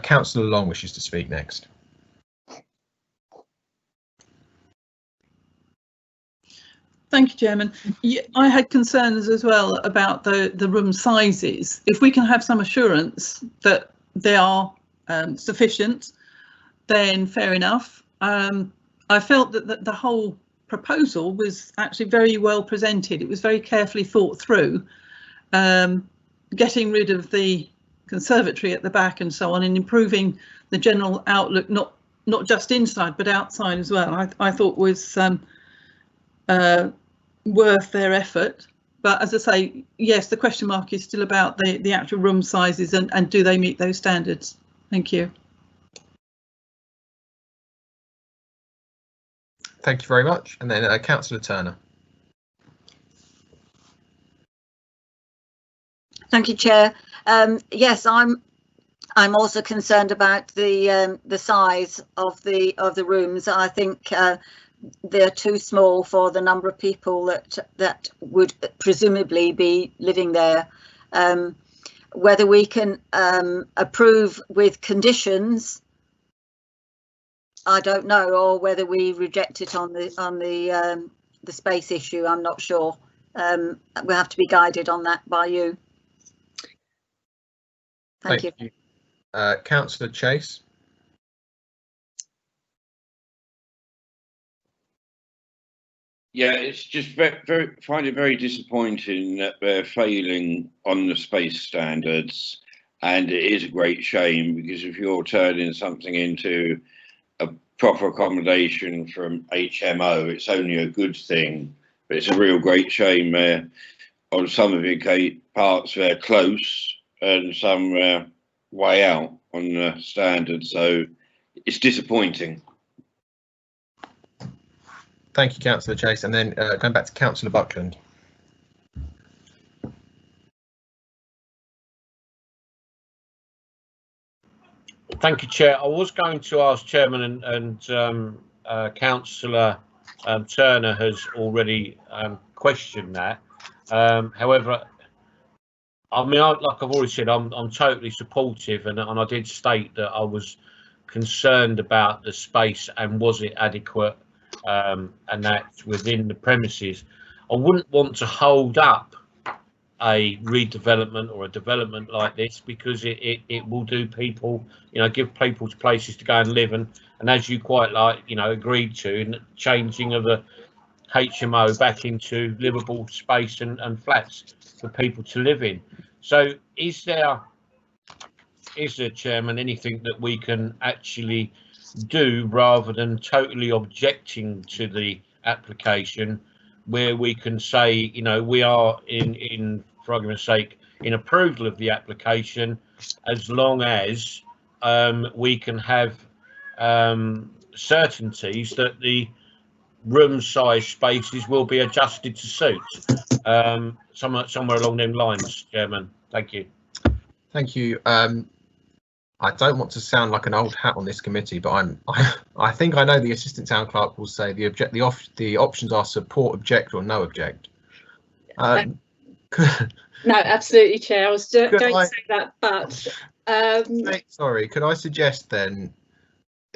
Councillor Long wishes to speak next. Thank you, Chairman. I had concerns as well about the room sizes. If we can have some assurance that they are sufficient, then fair enough. I felt that the whole proposal was actually very well presented. It was very carefully thought through, getting rid of the conservatory at the back and so on, and improving the general outlook, not just inside but outside as well. I thought was worth their effort. But as I say, yes, the question mark is still about the actual room sizes and do they meet those standards. Thank you. Thank you very much. And then Councillor Turner. Thank you, Chair. Yes, I'm also concerned about the size of the rooms. I think they're too small for the number of people that would presumably be living there. Whether we can approve with conditions, I don't know, or whether we reject it on the space issue, I'm not sure. We'll have to be guided on that by you. Thank you. Councillor Chase. Yeah, it's just find it very disappointing that they're failing on the space standards, and it is a great shame because if you're turning something into a proper accommodation from HMO, it's only a good thing. But it's a real great shame there. On some of the parts they're close and some way out on the standard, so it's disappointing. Thank you, Councillor Chase, and then going back to Councillor Buckland. Thank you, Chair. I was going to ask Chairman and Councillor Turner has already questioned that. However, I mean, like I've already said, I'm totally supportive, and I did state that I was concerned about the space and was it adequate, and that's within the premises. I wouldn't want to hold up a redevelopment or a development like this because it will do people, give people places to go and live, and as you quite agreed to, in changing of the HMO back into livable space and flats for people to live in. So is there, Chairman, anything that we can actually do rather than totally objecting to the application, where we can say, we are in for argument's sake, in approval of the application, as long as we can have certainties that the room size spaces will be adjusted to suit, somewhere along them lines, Chairman. Thank you. Thank you. I don't want to sound like an old hat on this committee, but I think I know the Assistant Town Clerk will say the options are support, object, or no object. No, absolutely, Chair. I was going Could to I- say that, but Sorry, could I suggest then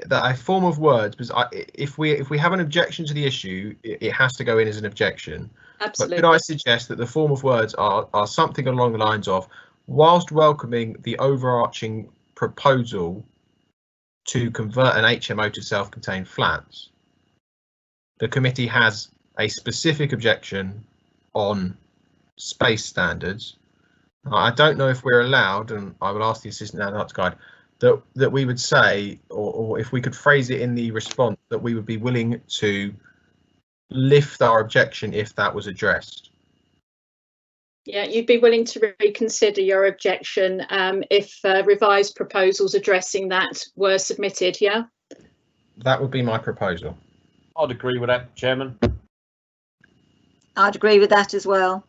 that a form of words, because if we have an objection to the issue, it has to go in as an objection. absolutely. But could I suggest that the form of words are something along the lines of, whilst welcoming the overarching proposal to convert an HMO to self-contained flats, the committee has a specific objection on space standards. I don't know if we're allowed, and I will ask the assistant arts guide, that we would say, or if we could phrase it in the response, that we would be willing to lift our objection if that was addressed. Yeah, you'd be willing to reconsider your objection if revised proposals addressing that were submitted, yeah? That would be my proposal. I'd agree with that, Chairman. I'd agree with that as well.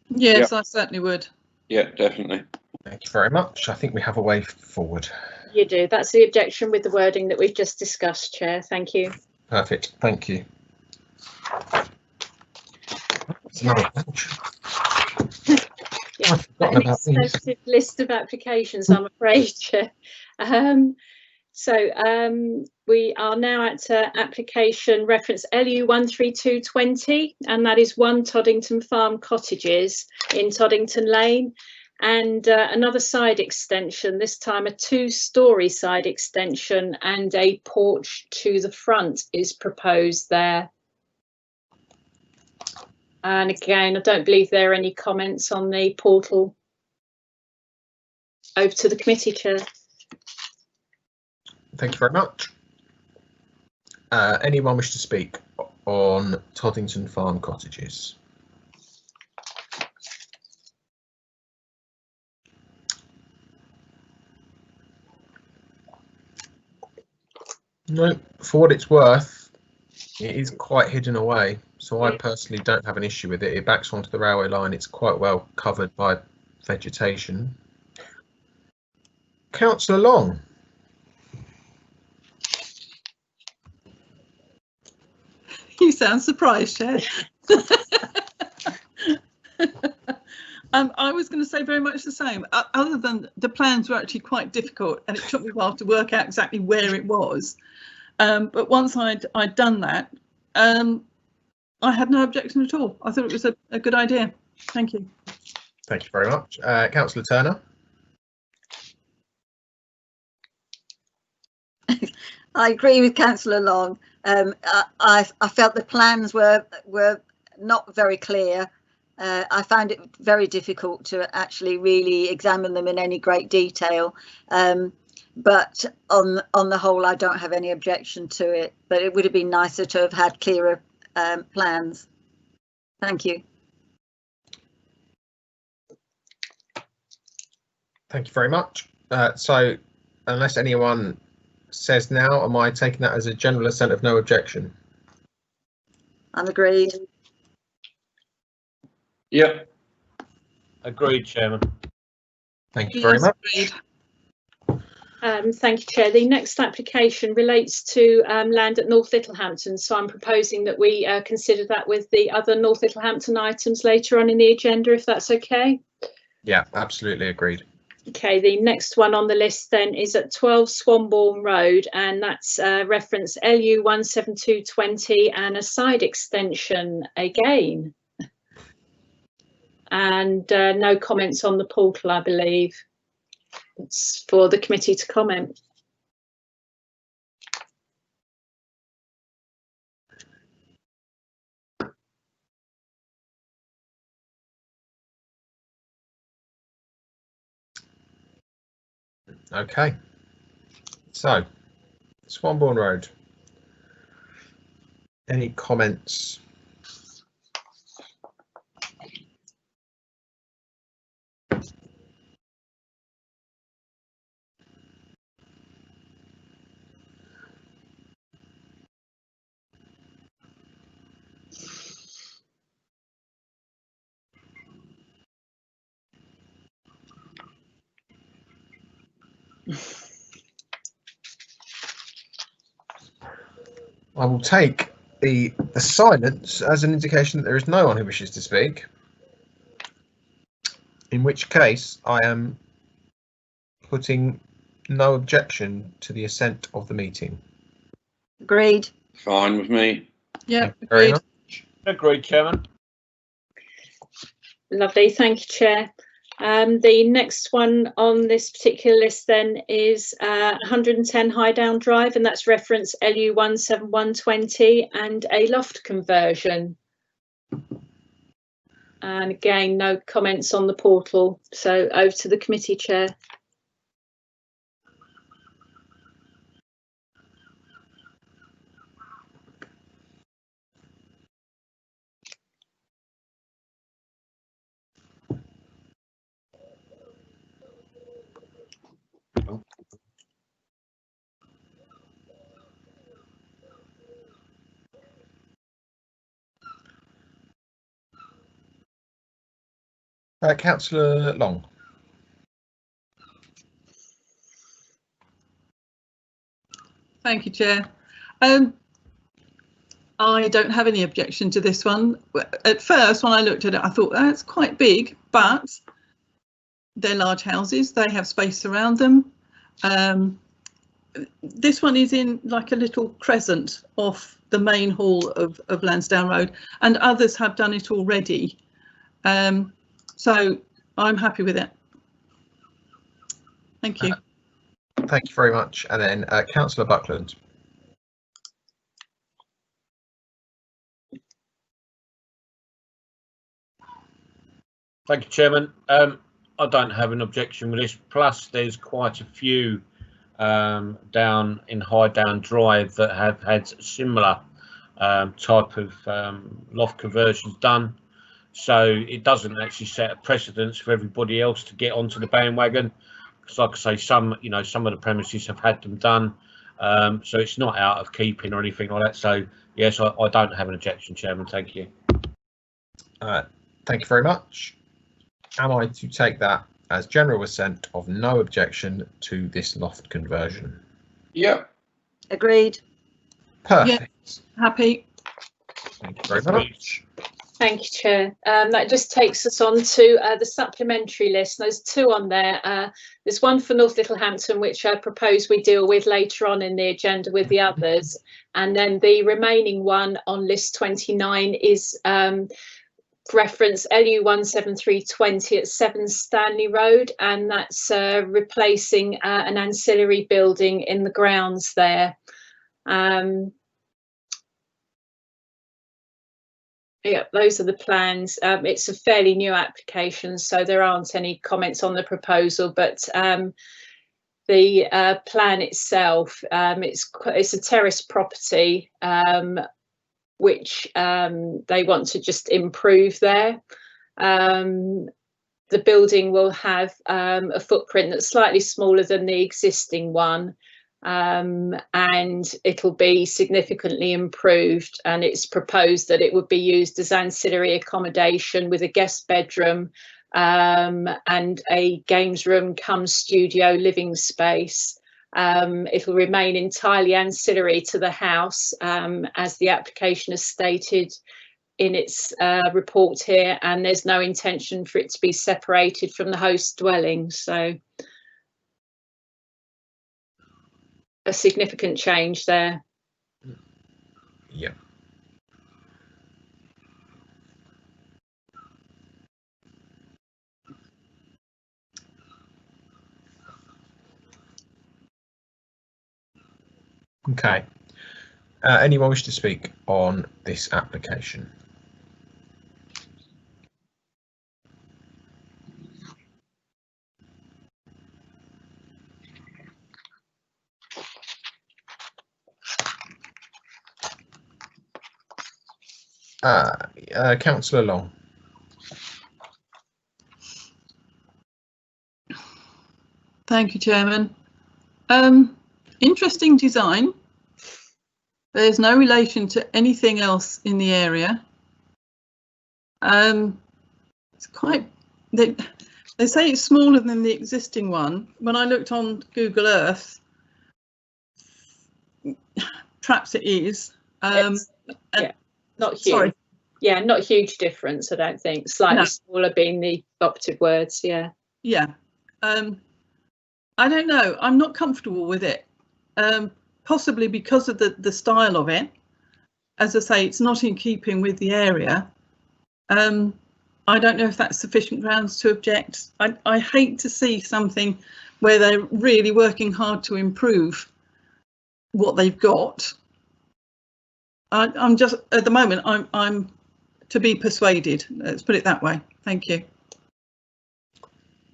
Yes, I certainly would. Yeah, definitely. Thank you very much. I think we have a way forward. You do. That's the objection with the wording that we've just discussed, Chair. Thank you. Perfect. Thank you. That's another bunch. Yeah, I've forgotten an about these. extensive list of applications, I'm afraid, Chair. We are now at application reference LU 13220, and that is 1 Toddington Farm Cottages in Toddington Lane, and another side extension, this time a 2-storey side extension, and a porch to the front is proposed there. And again, I don't believe there are any comments on the portal. Over to the committee, Chair. Thank you very much. Anyone wish to speak on Toddington Farm Cottages? No, for what it's worth, it is quite hidden away, so I personally don't have an issue with it. It backs onto the railway line. It's quite well covered by vegetation. Councillor Long. You sound surprised, Chair. I was going to say very much the same, other than the plans were actually quite difficult and it took me a while to work out exactly where it was. But once I'd done that, I had no objection at all. I thought it was a good idea. Thank you. Thank you very much. Councillor Turner. I agree with Councillor Long. I felt the plans were not very clear. I found it very difficult to actually really examine them in any great detail. But on the whole, I don't have any objection to it. But it would have been nicer to have had clearer plans. Thank you. Thank you very much. So, unless anyone says now, am I taking that as a general assent of no objection? I'm agreed. Yep. Agreed, Chairman. Thank you very much. Thank you, Chair. The next application relates to land at North Littlehampton, so I'm proposing that we consider that with the other North Littlehampton items later on in the agenda, if that's okay. Yeah, absolutely agreed. Okay, the next one on the list then is at 12 Swanbourne Road, and that's reference LU 17220 and a side extension again. And no comments on the portal, I believe. It's for the committee to comment. Okay. So, Swanbourne Road. Any comments? I will take the silence as an indication that there is no one who wishes to speak. in which case I am putting no objection to the assent of the meeting. Agreed. Fine with me. Yeah, Thank you very agreed. much. Agreed, Chairman. Lovely, thank you, Chair. The next one on this particular list then is 110 Highdown Drive, and that's reference LU 17120 and a loft conversion. And again, no comments on the portal, so over to the committee chair. Councillor Long. Thank you, Chair. I don't have any objection to this one. At first, when I looked at it, I thought that's quite big, but they're large houses. They have space around them. This one is in like a little crescent off the main hall of Lansdowne Road, and others have done it already. So I'm happy with it. Thank you. Thank you very much. And then Councillor Buckland. Thank you, Chairman. I don't have an objection with this. Plus, there's quite a few down in Highdown Drive that have had similar type of loft conversions done. So it doesn't actually set a precedence for everybody else to get onto the bandwagon. Because, like I say, some of the premises have had them done, so it's not out of keeping or anything like that. So yes, I don't have an objection, Chairman. Thank you. Thank you very much. Am I to take that as general assent of no objection to this loft conversion? Yep. Agreed. Perfect. Yeah, happy. Thank you very much. Thank you, Chair. That just takes us on to the supplementary list. There's two on there. There's one for North Littlehampton, which I propose we deal with later on in the agenda with the others. And then the remaining one on list 29 is reference LU 17320 at 7 Stanley Road, and that's replacing an ancillary building in the grounds there. Yeah, those are the plans. It's a fairly new application, so there aren't any comments on the proposal, but the plan itself, it's a terrace property, which they want to just improve there. The building will have a footprint that's slightly smaller than the existing one. And it'll be significantly improved, and it's proposed that it would be used as ancillary accommodation with a guest bedroom and a games room cum studio living space. It'll remain entirely ancillary to the house, as the application has stated in its report here, and there's no intention for it to be separated from the host dwelling. So a significant change there. Yeah. Okay. Anyone wish to speak on this application? Councillor Long. Thank you, Chairman. Interesting design. There's no relation to anything else in the area. It's quite, they say it's smaller than the existing one. When I looked on Google Earth, perhaps it is. Yeah, not huge. Sorry. Yeah, not a huge difference, I don't think. Slightly No. smaller being the operative words, yeah. Yeah. I don't know. I'm not comfortable with it. Possibly because of the style of it. As I say, it's not in keeping with the area. I don't know if that's sufficient grounds to object. I hate to see something where they're really working hard to improve what they've got. I'm just, at the moment, I'm to be persuaded. Let's put it that way. Thank you.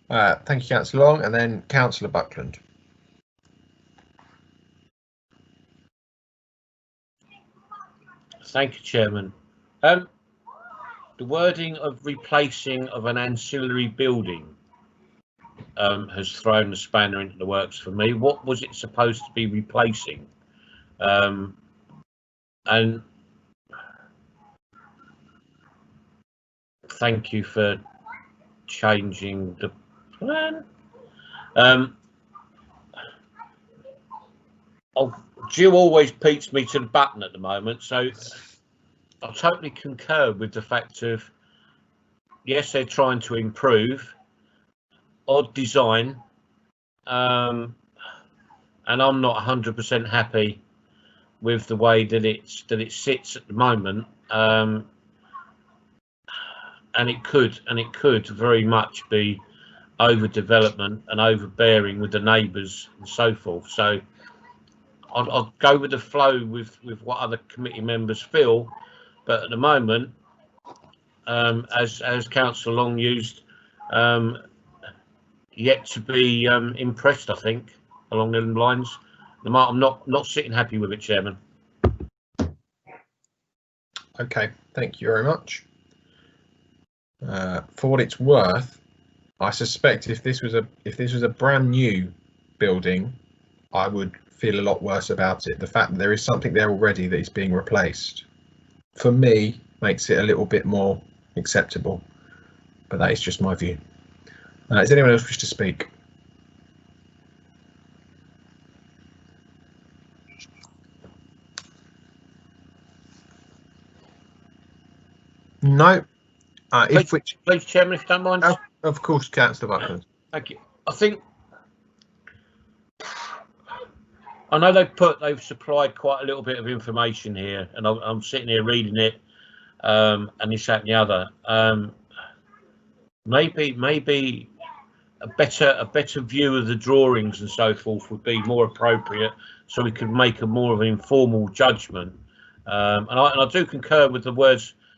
Thank you, Councillor Long, and then Councillor Buckland. Thank you, Chairman. The wording of replacing of an ancillary building has thrown the spanner into the works for me. What was it supposed to be replacing? And thank you for changing the plan. Jill always beats me to the button at the moment, so I totally concur with the fact of, yes, they're trying to improve, odd design, and I'm not 100% happy with the way that it sits at the moment, and it could very much be overdevelopment and overbearing with the neighbours and so forth. So I'll go with the flow with what other committee members feel, but at the moment, as Councillor Long used, yet to be impressed, I think, along those lines. I'm not sitting happy with it, Chairman. Okay, thank you very much. For what it's worth, I suspect if this was a brand new building, I would feel a lot worse about it. The fact that there is something there already that is being replaced, for me, makes it a little bit more acceptable. But that is just my view. Does anyone else wish to speak? No. Please, Chairman, if you don't mind. Of course, Councillor Buckland. Thank you. I think I know they've supplied quite a little bit of information here, and I'm sitting here reading it, and this, that, and the other. Maybe a better view of the drawings and so forth would be more appropriate, so we could make a more of an informal judgment. And I do concur with the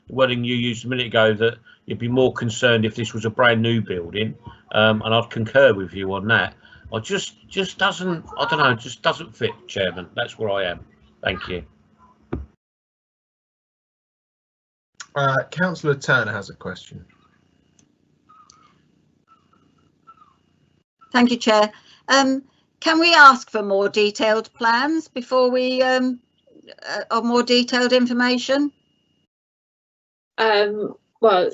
wording you used a minute ago, that you'd be more concerned if this was a brand new building, and I'd concur with you on that. I just doesn't, I don't know, just doesn't fit, Chairman. That's where I am. Thank you. Councillor Turner has a question. Thank you, Chair. Can we ask for more detailed plans before we, or more detailed information? Well,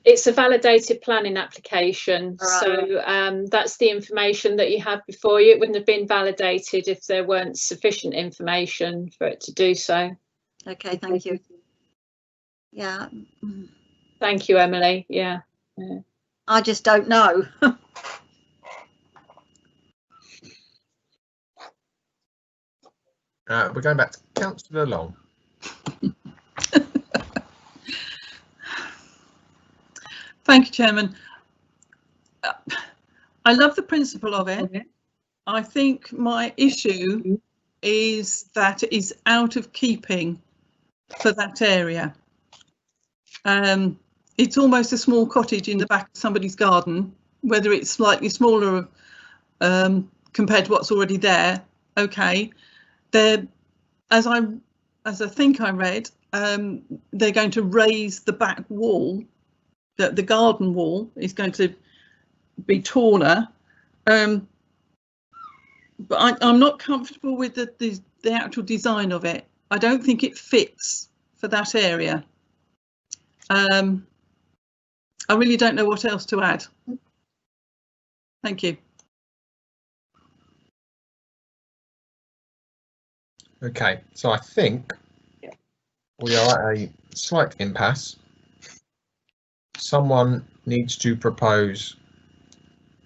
it's a validated planning application, Right. So that's the information that you have before you. It wouldn't have been validated if there weren't sufficient information for it to do so. Okay, thank you. Yeah. Thank you, Emily. Yeah. I just don't know. We're going back to Councillor Long. Thank you, Chairman. I love the principle of it. Okay. I think my issue is that it is out of keeping for that area. It's almost a small cottage in the back of somebody's garden, whether it's slightly smaller compared to what's already there. Okay, they're, as I think I read, they're going to raise the back wall. That the garden wall is going to be taller, but I'm not comfortable with the actual design of it. I don't think it fits for that area. I really don't know what else to add. Thank you. Okay, so I think We are at a slight impasse. Someone needs to propose.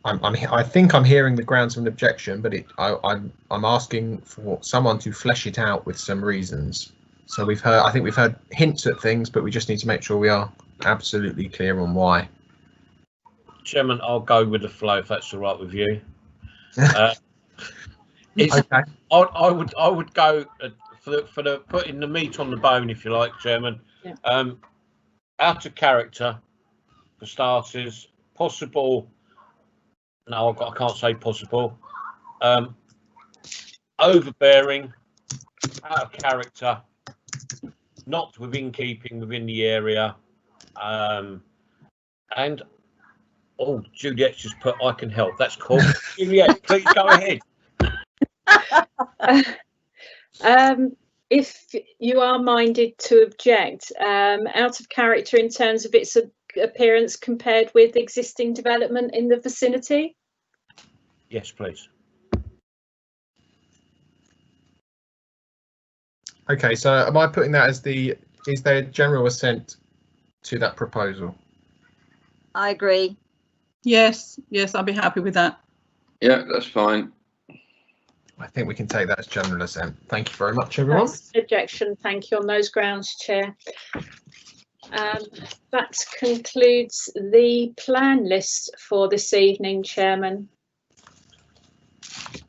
I think I'm hearing the grounds of an objection, but I'm asking for someone to flesh it out with some reasons. So I think we've heard hints at things, but we just need to make sure we are absolutely clear on why. Chairman, I'll go with the flow if that's all right with you. Okay. I would go for the putting the meat on the bone, if you like, Chairman. Yeah. Out of character, for starters. Possible. No, I can't say possible. Overbearing, out of character, not within keeping within the area, and oh, Juliet's just put I can help. That's cool. Juliet, please go ahead. If you are minded to object, out of character in terms of its appearance compared with existing development in the vicinity? Yes, please. Okay, so am I putting that as is there general assent to that proposal? I agree. Yes, I'll be happy with that. Yeah, that's fine. I think we can take that as general assent. Thank you very much, everyone. That's an objection. Thank you on those grounds, Chair. That concludes the plan list for this evening, Chairman.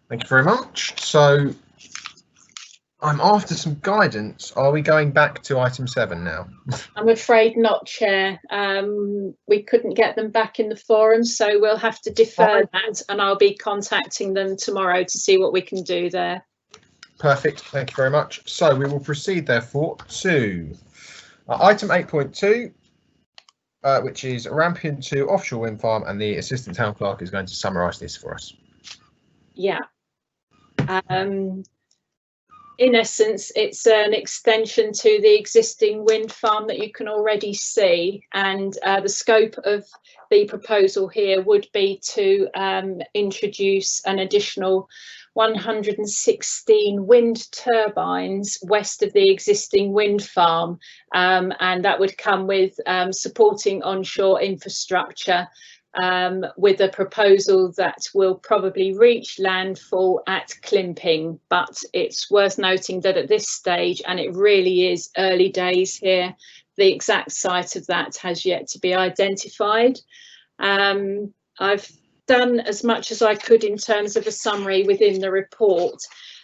Thank you very much. So I'm after some guidance. Are we going back to item 7 now? I'm afraid not, Chair. We couldn't get them back in the forum, so we'll have to defer that, and I'll be contacting them tomorrow to see what we can do there. Perfect. Thank you very much. So we will proceed, therefore, to item 8.2, which is Rampion 2 offshore wind farm, and the Assistant Town Clerk is going to summarise this for us. Yeah. In essence, it's an extension to the existing wind farm that you can already see, and the scope of the proposal here would be to introduce an additional 116 wind turbines west of the existing wind farm, and that would come with supporting onshore infrastructure, with a proposal that will probably reach landfall at Climping. But it's worth noting that at this stage, and it really is early days here, the exact site of that has yet to be identified. I've done as much as I could in terms of a summary within the report.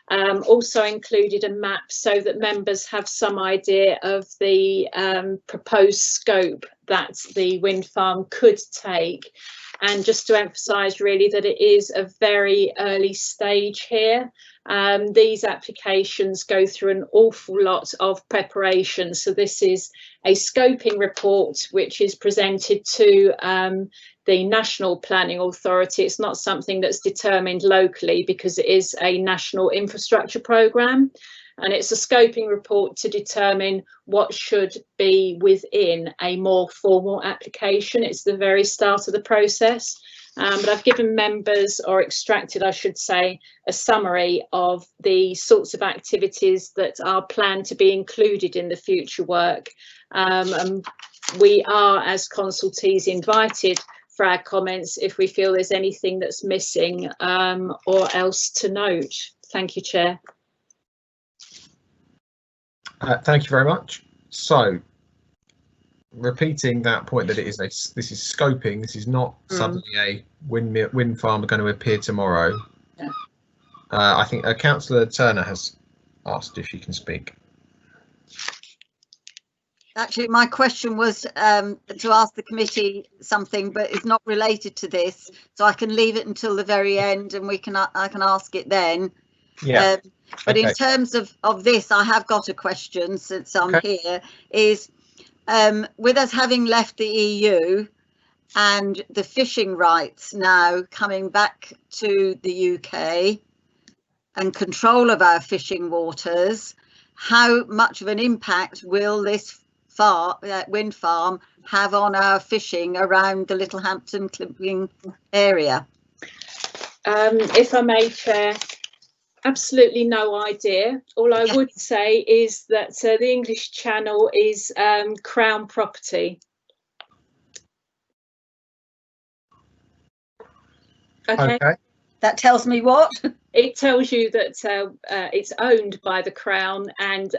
Also included a map so that members have some idea of the proposed scope that the wind farm could take, and just to emphasise really that it is a very early stage here. These applications go through an awful lot of preparation, so this is a scoping report which is presented to the National Planning Authority. It's not something that's determined locally because it is a national infrastructure programme, and it's a scoping report to determine what should be within a more formal application. It's the very start of the process, but I've given members, or extracted I should say, a summary of the sorts of activities that are planned to be included in the future work. We are, as consultees, invited for our comments if we feel there's anything that's missing or else to note. Thank you, Chair. Thank you very much. So, repeating that point that this is scoping. This is not suddenly a wind farm going to appear tomorrow. Yeah. I think Councillor Turner has asked if she can speak. Actually, my question was to ask the committee something, but it's not related to this, so I can leave it until the very end, and I can ask it then. Yeah. But okay. In terms of this, I have got a question since I'm here. Is with us having left the EU and the fishing rights now coming back to the UK and control of our fishing waters, how much of an impact will this wind farm have on our fishing around the Littlehampton Climping area? If I may, Chair, Absolutely no idea. All I would say is that the English Channel is Crown property. Okay. That tells me what? It tells you that it's owned by the Crown, and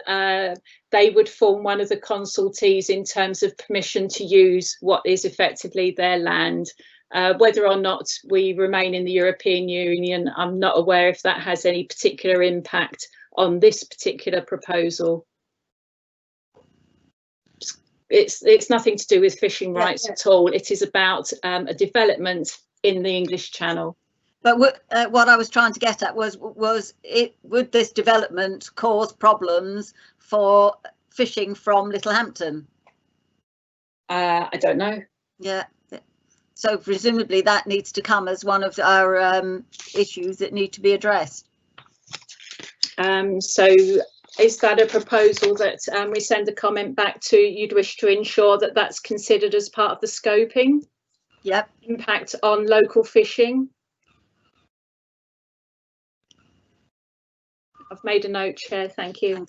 they would form one of the consultees in terms of permission to use what is effectively their land. Whether or not we remain in the European Union, I'm not aware if that has any particular impact on this particular proposal. It's nothing to do with fishing rights at all. It is about a development in the English Channel. But what I was trying to get at was would this development cause problems for fishing from Littlehampton? I don't know. Yeah. So presumably that needs to come as one of our issues that need to be addressed. So is that a proposal that we send a comment back to? You'd wish to ensure that that's considered as part of the scoping? Yep. Impact on local fishing? I've made a note, Chair. Thank you.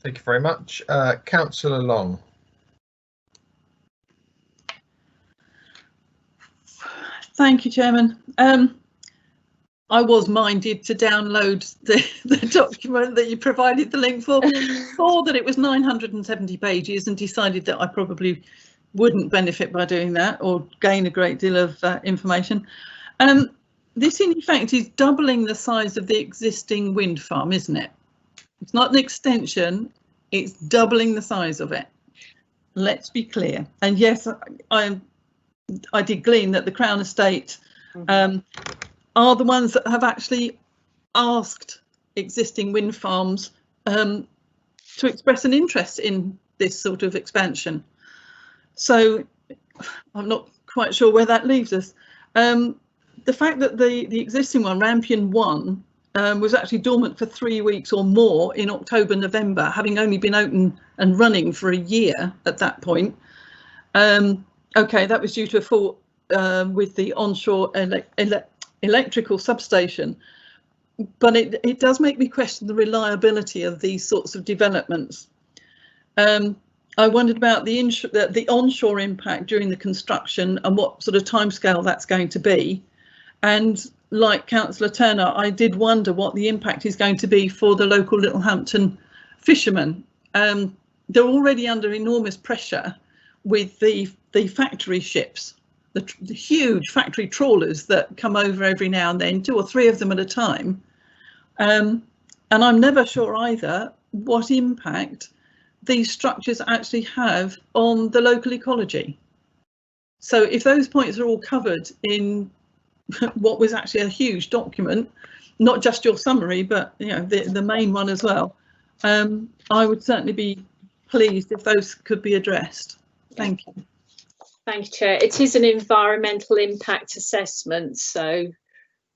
Thank you very much. Councillor Long. Thank you, Chairman. I was minded to download the document that you provided the link for, saw that it was 970 pages and decided that I probably wouldn't benefit by doing that or gain a great deal of information. This in effect is doubling the size of the existing wind farm, isn't it? It's not an extension, it's doubling the size of it. Let's be clear. And yes, I did glean that the Crown Estate are the ones that have actually asked existing wind farms to express an interest in this sort of expansion. So I'm not quite sure where that leaves us. The fact that the existing one, Rampion 1, was actually dormant for 3 weeks or more in October, November, having only been open and running for a year at that point. OK, that was due to a fault with the onshore electrical substation. But it does make me question the reliability of these sorts of developments. I wondered about the onshore impact during the construction and what sort of timescale that's going to be. And like Councillor Turner, I did wonder what the impact is going to be for the local Littlehampton fishermen. They're already under enormous pressure with the factory ships, the huge factory trawlers that come over every now and then, 2 or 3 of them at a time. And I'm never sure either what impact these structures actually have on the local ecology. So if those points are all covered in what was actually a huge document, not just your summary, but the main one as well, I would certainly be pleased if those could be addressed. Thank you. Thank you, Chair. It is an environmental impact assessment, so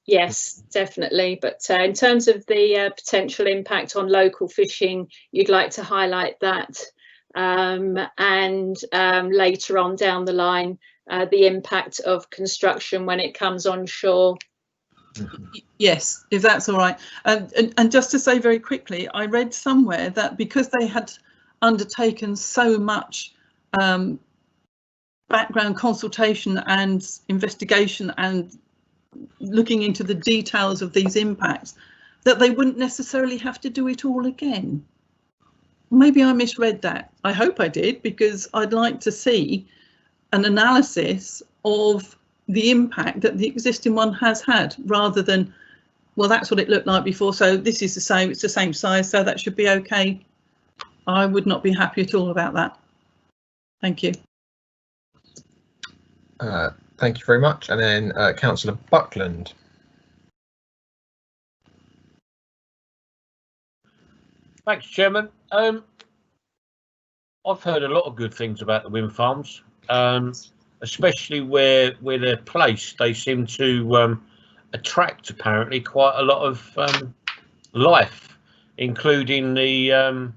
yes, definitely. But in terms of the potential impact on local fishing, you'd like to highlight that, and later on down the line, the impact of construction when it comes onshore. Yes, if that's all right. And just to say very quickly, I read somewhere that because they had undertaken so much background consultation and investigation and looking into the details of these impacts, that they wouldn't necessarily have to do it all again. Maybe I misread that. I hope I did, because I'd like to see an analysis of the impact that the existing one has had, rather than, well, that's what it looked like before, so this is the same, it's the same size, so that should be okay. I would not be happy at all about that. Thank you. Thank you very much. And then Councillor Buckland. Thanks, Chairman. I've heard a lot of good things about the wind farms, especially where they're placed. They seem to attract apparently quite a lot of life, including the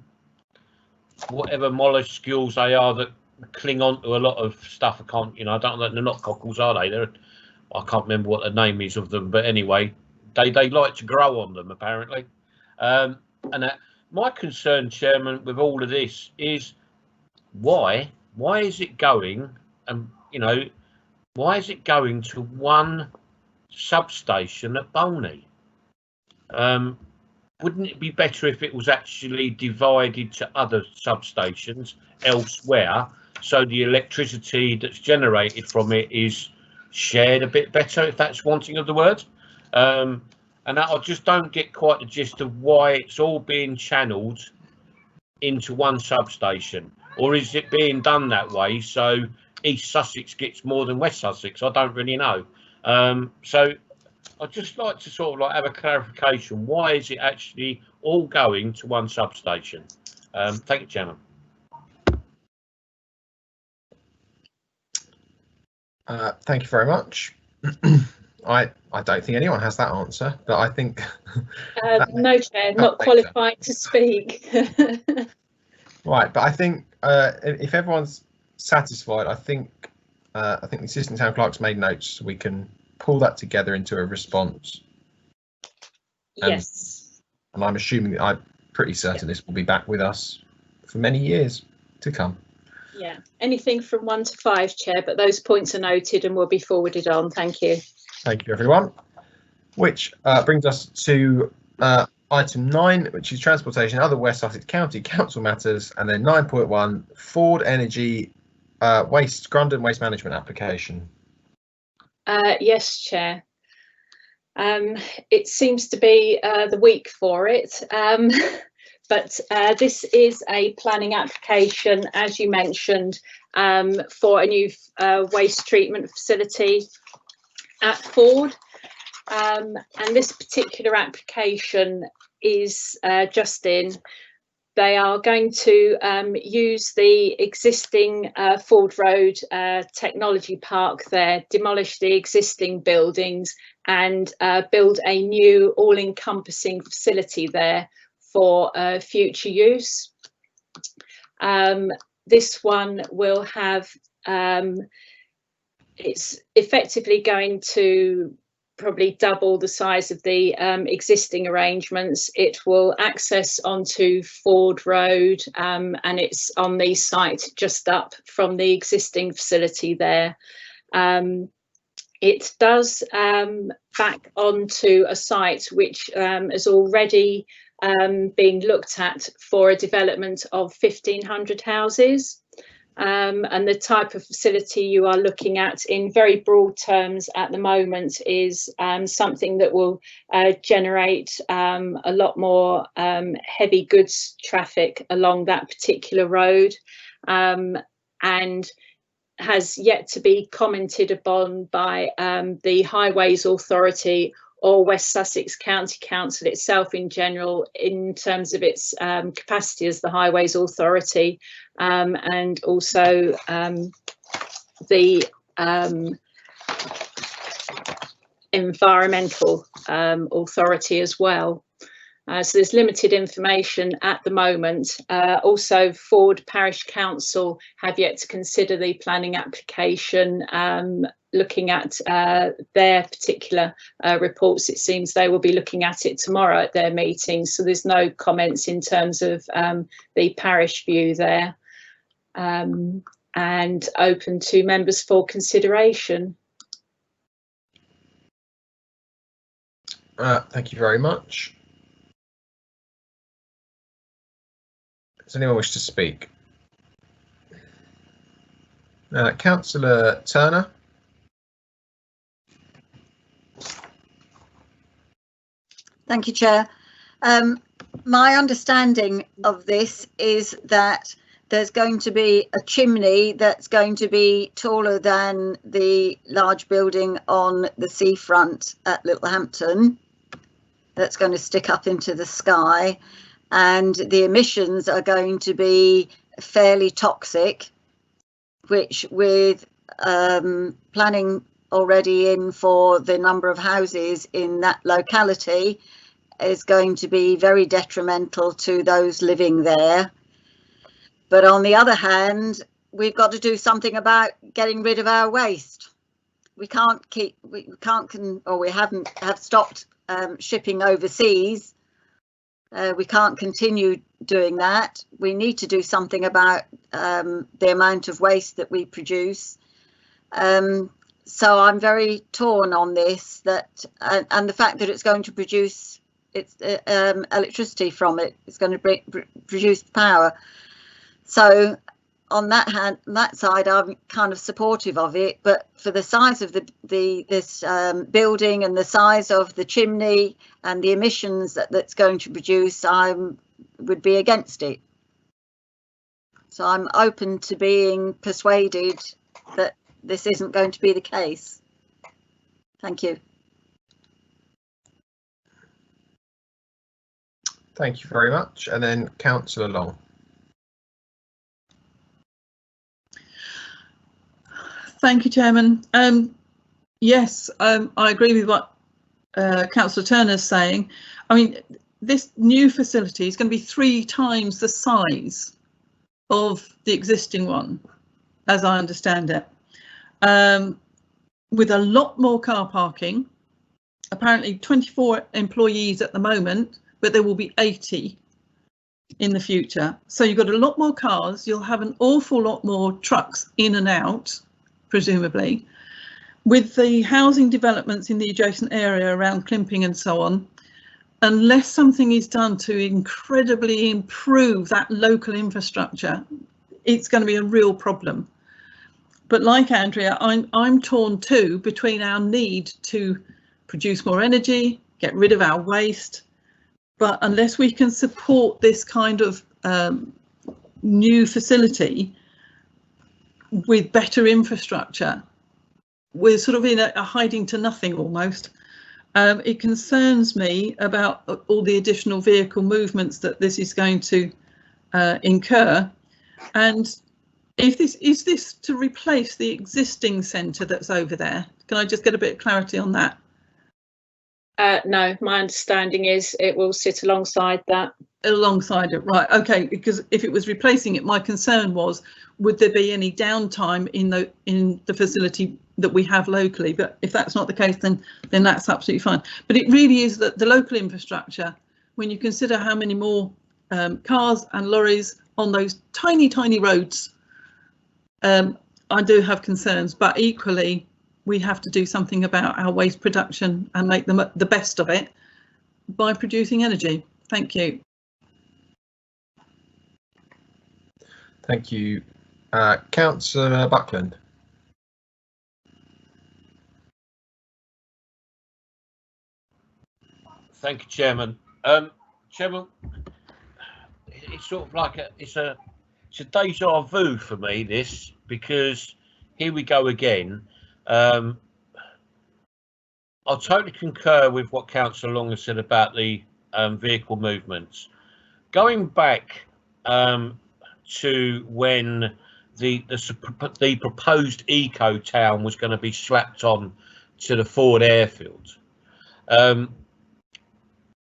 whatever molluscles they are that cling on to a lot of stuff. I don't know, they're not cockles, are they? I can't remember what the name is of them, but anyway, they like to grow on them apparently. And my concern, Chairman, with all of this is why is it going, and why is it going to one substation at Bolney? Wouldn't it be better if it was actually divided to other substations elsewhere, so the electricity that's generated from it is shared a bit better, if that's wanting of the word? And I just don't get quite the gist of why it's all being channeled into one substation. Or is it being done that way so East Sussex gets more than West Sussex? I don't really know. So I'd just like to sort of like have a clarification. Why is it actually all going to one substation? Thank you, Chairman. Thank you very much. I don't think anyone has that answer, but I think no, Chair, not qualified to speak. Right, but I think if everyone's satisfied, I think the Assistant Town Clerk's made notes, so we can pull that together into a response. Yes. And I'm assuming that I'm pretty certain this will be back with us for many years to come. Yeah, anything from 1 to 5, Chair, but those points are noted and will be forwarded on. Thank you. Thank you, everyone. Which brings us to item 9, which is transportation, other West Sussex County Council matters, and then 9.1, Ford Energy Grundon Waste Management application. Yes, Chair. It seems to be the week for it, but this is a planning application, as you mentioned, for a new waste treatment facility at Ford. And this particular application is just in. They are going to use the existing Ford Road Technology Park there, demolish the existing buildings and build a new all-encompassing facility there for future use. This one will have, it's effectively going to probably double the size of the existing arrangements. It will access onto Ford Road and it's on the site just up from the existing facility there. It does back onto a site which has already been looked at for a development of 1,500 houses. And the type of facility you are looking at in very broad terms at the moment is something that will generate a lot more heavy goods traffic along that particular road, and has yet to be commented upon by the Highways Authority or West Sussex County Council itself in general, in terms of its capacity as the Highways Authority, and also the Environmental Authority as well. So there's limited information at the moment. Also, Ford Parish Council have yet to consider the planning application, looking at their particular reports. It seems they will be looking at it tomorrow at their meeting, so there's no comments in terms of the parish view there, and open to members for consideration. Thank you very much. Does anyone wish to speak? Councillor Turner. Thank you, Chair. My understanding of this is that there's going to be a chimney that's going to be taller than the large building on the seafront at Littlehampton, that's going to stick up into the sky, and the emissions are going to be fairly toxic, which, with planning already in for the number of houses in that locality, is going to be very detrimental to those living there. But on the other hand, we've got to do something about getting rid of our waste. We haven't stopped shipping overseas. We can't continue doing that. We need to do something about the amount of waste that we produce. So I'm very torn on this, and the fact that it's going to produce electricity from it. It's going to produce power. So on that side, I'm kind of supportive of it. But for the size of this building and the size of the chimney and the emissions that's going to produce, I would be against it. So I'm open to being persuaded that this isn't going to be the case. Thank you. Thank you very much. And then Councillor Long. Thank you, Chairman. Yes, I agree with what Councillor Turner is saying. I mean, this new facility is going to be 3 times the size of the existing one, as I understand it, with a lot more car parking. Apparently 24 employees at the moment, but there will be 80 in the future. So you've got a lot more cars, you'll have an awful lot more trucks in and out, presumably. With the housing developments in the adjacent area around Climping and so on, unless something is done to incredibly improve that local infrastructure, it's going to be a real problem. But like Andrea, I'm torn too between our need to produce more energy, get rid of our waste, but unless we can support this kind of new facility with better infrastructure, we're sort of in a hiding to nothing almost. It concerns me about all the additional vehicle movements that this is going to incur. And if this is this to replace the existing centre that's over there? Can I just get a bit of clarity on that? No, my understanding is it will sit alongside that. Alongside it, right? Okay, because if it was replacing it, my concern was, would there be any downtime in the facility that we have locally? But if that's not the case, then that's absolutely fine. But it really is that the local infrastructure, when you consider how many more cars and lorries on those tiny roads, I do have concerns. But equally, we have to do something about our waste production and make the best of it by producing energy. Thank you. Thank you. Councillor Buckland. Thank you, Chairman. Chairman, it's sort of like it's a deja vu for me, this, because here we go again. I totally concur with what Councillor Long has said about the vehicle movements. Going back to when the proposed eco town was going to be slapped on to the Ford airfield,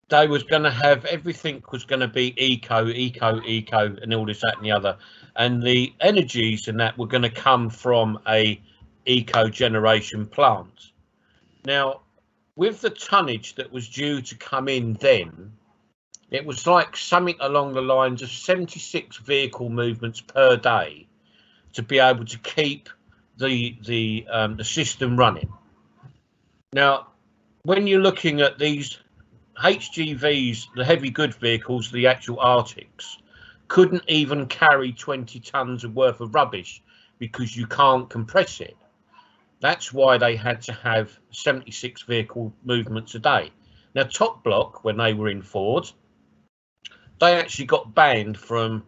they was going to have everything was going to be eco, and all this, that, and the other, and the energies and that were going to come from a eco generation plant. Now, with the tonnage that was due to come in then, it was like something along the lines of 76 vehicle movements per day to be able to keep the system running. Now, when you're looking at these HGVs, the heavy goods vehicles, the actual Arctics, couldn't even carry 20 tons of worth of rubbish because you can't compress it. That's why they had to have 76 vehicle movements a day. Now, Top Block, when they were in Ford, they actually got banned from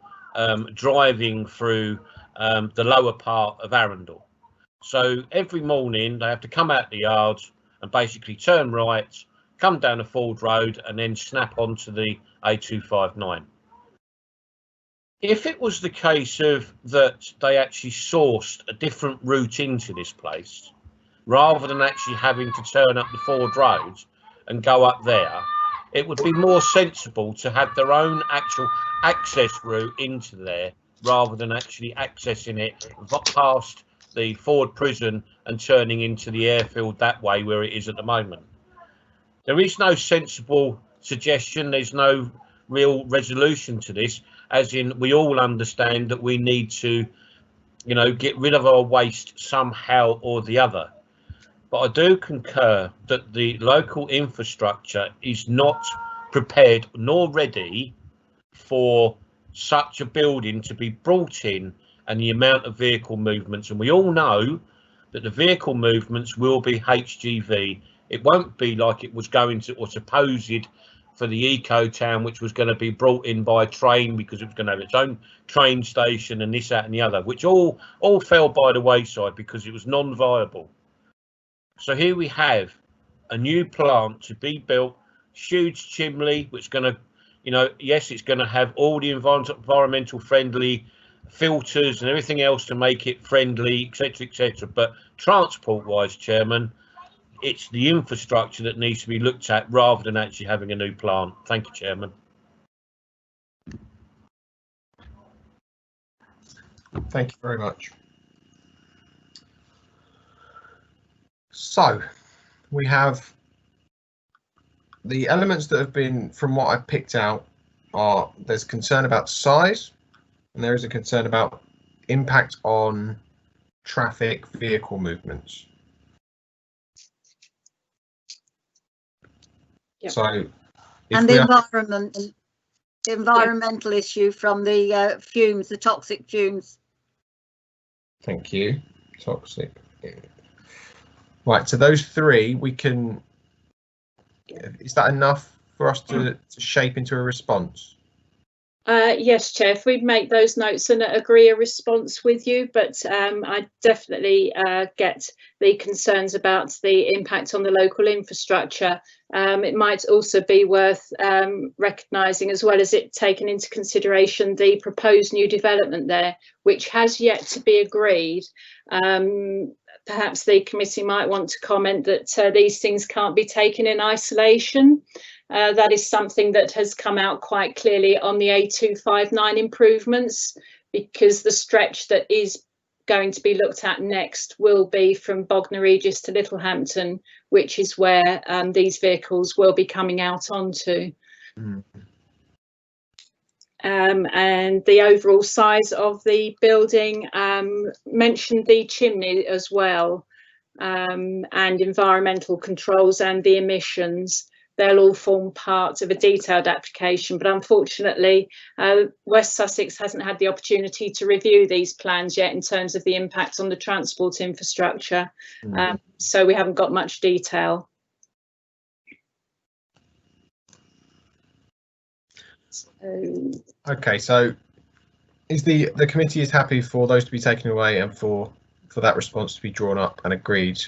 driving through the lower part of Arundel. So every morning they have to come out the yard and basically turn right, come down the Ford Road and then snap onto the A259. If it was the case of that they actually sourced a different route into this place, rather than actually having to turn up the Ford Road and go up there, it would be more sensible to have their own actual access route into there, rather than actually accessing it past the Ford prison and turning into the airfield that way where it is at the moment. There is no sensible suggestion. There's no real resolution to this, as in we all understand that we need to, you know, get rid of our waste somehow or the other. But I do concur that the local infrastructure is not prepared nor ready for such a building to be brought in, and the amount of vehicle movements. And we all know that the vehicle movements will be HGV. It won't be like it was going to, or supposed for the eco town, which was going to be brought in by train because it was going to have its own train station and this, that and the other, which all fell by the wayside because it was non-viable. So here we have a new plant to be built, huge chimney, which is going to, you know, yes, it's going to have all the environmental friendly filters and everything else to make it friendly, etc., etc. But transport wise, Chairman, it's the infrastructure that needs to be looked at rather than actually having a new plant. Thank you, Chairman. Thank you very much. So we have the elements that have been, from what I've picked out, are there's concern about size, and there is a concern about impact on traffic, vehicle movements. Yep. So, And the environmental issue from the fumes, the toxic fumes. Thank you. Toxic. Right, so those three, we can, is that enough for us to shape into a response? Yes, Chair, if we make those notes and agree a response with you, but I definitely get the concerns about the impact on the local infrastructure. It might also be worth recognising, as well as it taking into consideration, the proposed new development there, which has yet to be agreed. Perhaps the committee might want to comment that these things can't be taken in isolation. That is something that has come out quite clearly on the A259 improvements, because the stretch that is going to be looked at next will be from Bognor Regis to Littlehampton, which is where these vehicles will be coming out onto. Mm. And the overall size of the building, mentioned the chimney as well, and environmental controls and the emissions. They'll all form part of a detailed application, but unfortunately West Sussex hasn't had the opportunity to review these plans yet in terms of the impact on the transport infrastructure. So we haven't got much detail. Okay, so is the committee is happy for those to be taken away and for that response to be drawn up and agreed?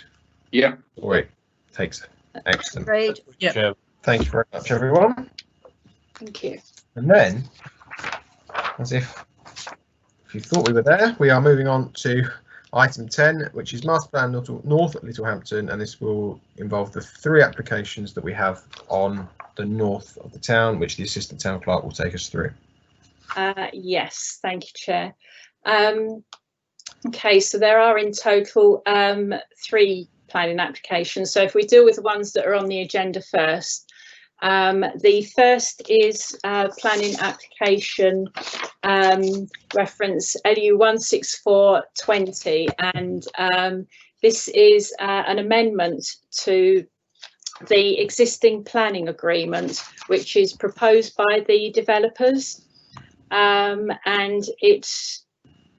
Yeah. Or it takes excellent. Agreed. Yeah. Thank you very much, everyone. Thank you. And then, as if you thought we were there, we are moving on to item 10, which is Master Plan North Littlehampton, and this will involve the three applications that we have on the north of the town, which the Assistant Town Clerk will take us through. Yes, thank you, Chair. Okay, so there are in total 3 planning applications. So if we deal with the ones that are on the agenda first, the first is planning application reference LU 16420, and this is an amendment to the existing planning agreement, which is proposed by the developers, and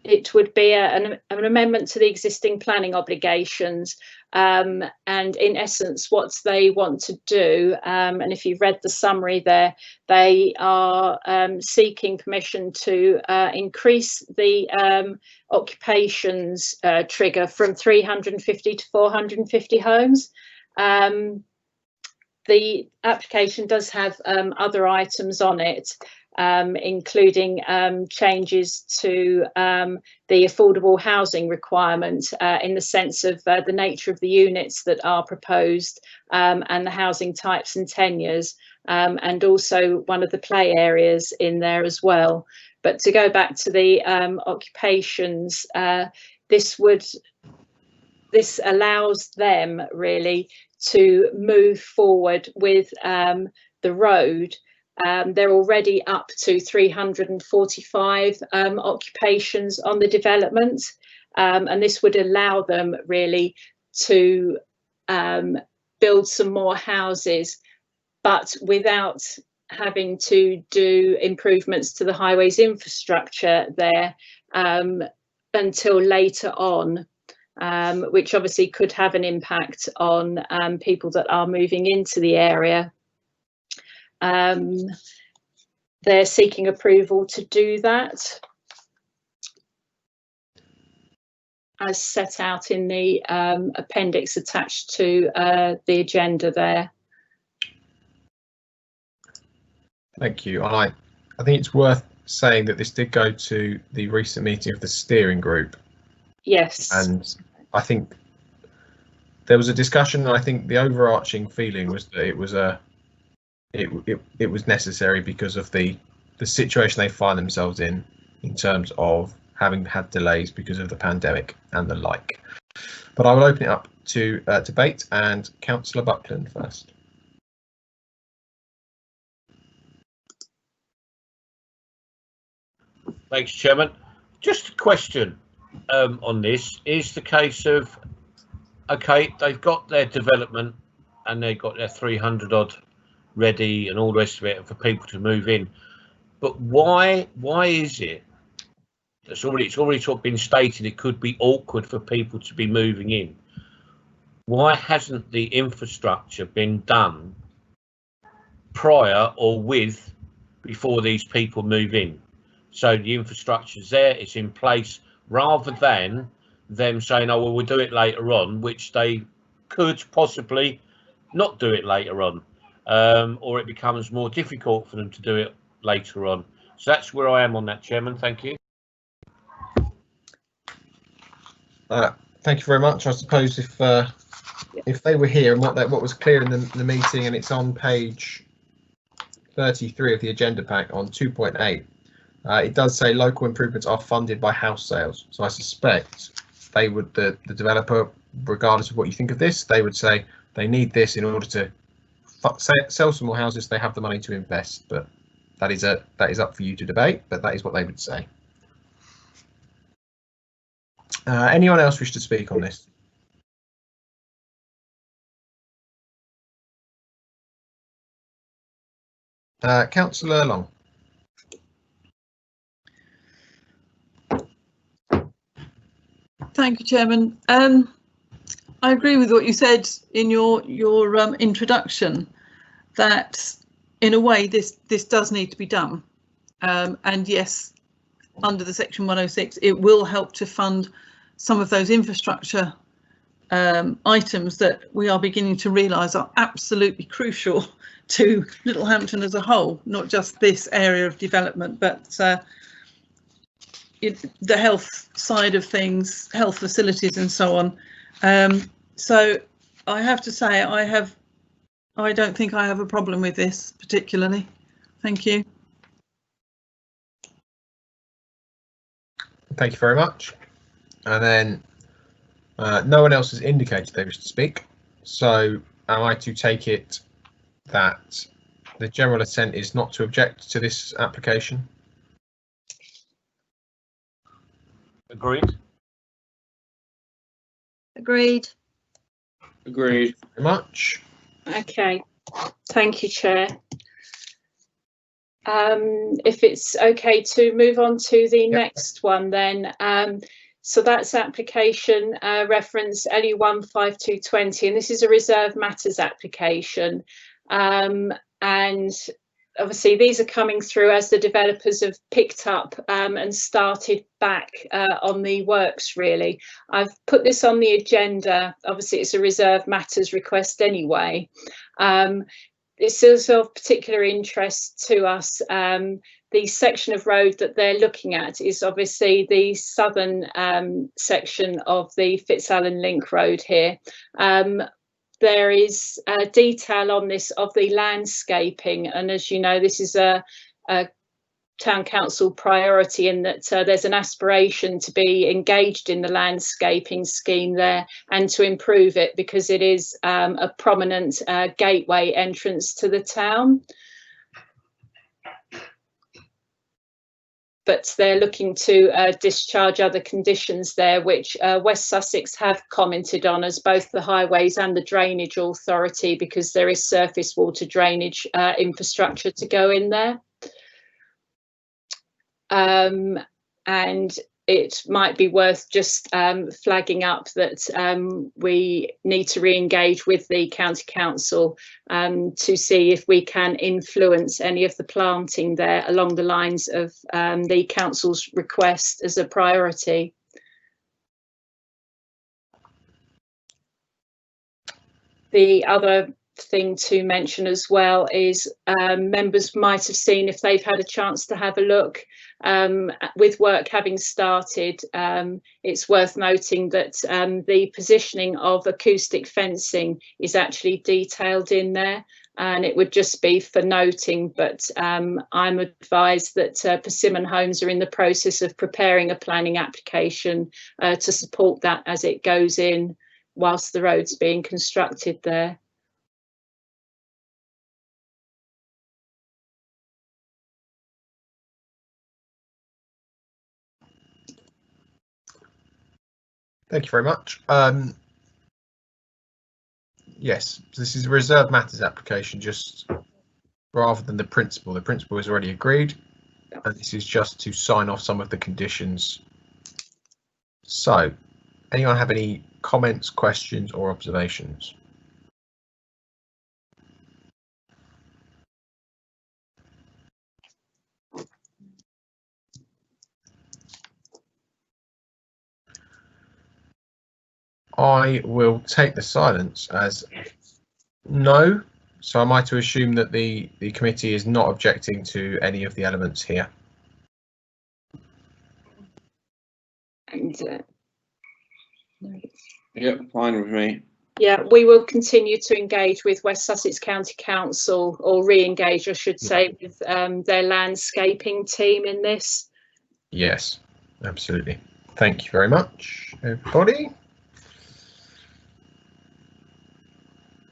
it would be an amendment to the existing planning obligations, and in essence what they want to do, and if you've read the summary there, they are seeking permission to increase the occupations trigger from 350 to 450 homes. The application does have other items on it, including changes to the affordable housing requirement in the sense of the nature of the units that are proposed, and the housing types and tenures, and also one of the play areas in there as well. But to go back to the occupations, this allows them really to move forward with the road. They're already up to 345 occupations on the development, and this would allow them really to build some more houses, but without having to do improvements to the highways infrastructure there until later on, which obviously could have an impact on people that are moving into the area. They're seeking approval to do that, as set out in the appendix attached to the agenda there. Thank you. I think it's worth saying that this did go to the recent meeting of the steering group. Yes. And I think there was a discussion, and I think the overarching feeling was that it was it was necessary because of the situation they find themselves in terms of having had delays because of the pandemic and the like. But I will open it up to debate, and Councillor Buckland first. Thanks, Chairman. Just a question on this. Is the case of, okay, they've got their development and they've got their 300 odd ready and all the rest of it for people to move in, but why is it it's already sort of been stated it could be awkward for people to be moving in? Why hasn't the infrastructure been done prior or before these people move in? So the infrastructure's there, it's in place, rather than them saying, oh, well, we'll do it later on, which they could possibly not do it later on, or it becomes more difficult for them to do it later on. So that's where I am on that, Chairman. Thank you. Thank you very much. I suppose if they were here and what was clear in the meeting, and it's on page 33 of the agenda pack on 2.8, it does say local improvements are funded by house sales. So I suspect they would, the developer, regardless of what you think of this, they would say they need this in order to sell some more houses. They have the money to invest, but that is up for you to debate. But that is what they would say. Anyone else wish to speak on this? Councillor Long. Thank you, Chairman. I agree with what you said in your introduction, that in a way this does need to be done, and yes, under the Section 106 it will help to fund some of those infrastructure items that we are beginning to realise are absolutely crucial to Littlehampton as a whole, not just this area of development, but the health side of things, health facilities and so on. So I have to say I don't think I have a problem with this particularly. Thank you. Thank you very much. And then no one else has indicated they wish to speak. So am I to take it that the general assent is not to object to this application? Agreed. Agreed. Agreed. Very much. Okay, thank you, Chair. If it's okay to move on to the next one then. So that's application reference LU15220, and this is a reserve matters application. And obviously these are coming through as the developers have picked up and started back on the works really. I've put this on the agenda. Obviously it's a reserve matters request anyway. It's also of particular interest to us. The section of road that they're looking at is obviously the southern section of the Fitzallen Link Road here. There is detail on this of the landscaping, and as you know, this is a town council priority, in that there's an aspiration to be engaged in the landscaping scheme there and to improve it, because it is a prominent gateway entrance to the town. But they're looking to discharge other conditions there, which West Sussex have commented on, as both the Highways and the Drainage Authority, because there is surface water drainage infrastructure to go in there. And it might be worth just flagging up that we need to re-engage with the County Council to see if we can influence any of the planting there along the lines of the Council's request as a priority. The other thing to mention as well is members might have seen, if they've had a chance to have a look, with work having started, it's worth noting that the positioning of acoustic fencing is actually detailed in there, and it would just be for noting. But I'm advised that Persimmon Homes are in the process of preparing a planning application to support that as it goes in whilst the road's being constructed there. Thank you very much. Yes, this is a reserved matters application, just rather than the principal. The principal is already agreed, and this is just to sign off some of the conditions. So, anyone have any comments, questions, or observations? I will take the silence as no. So am I to assume that the committee is not objecting to any of the elements here? And Yeah, fine with me. yeah, we will continue to engage with West Sussex County Council, or re-engage, I should say, with their landscaping team in this. Yes, absolutely. Thank you very much, everybody.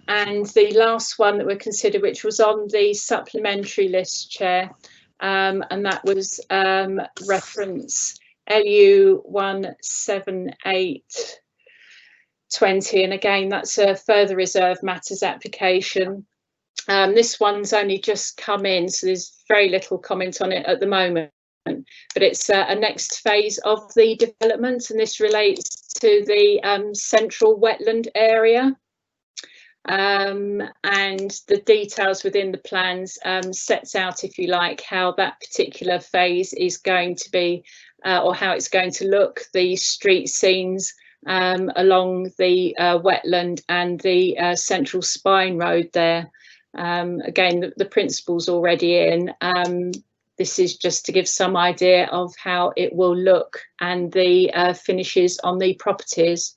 And the last one that we considered, which was on the supplementary list, Chair, and that was reference LU 17820, and again that's a further reserve matters application. This one's only just come in, so there's very little comment on it at the moment, but it's a next phase of the development, and this relates to the central wetland area. And the details within the plans sets out, if you like, how that particular phase is going to be, or how it's going to look, the street scenes along the wetland and the central spine road there. Again, the principle's already in. This is just to give some idea of how it will look and the finishes on the properties.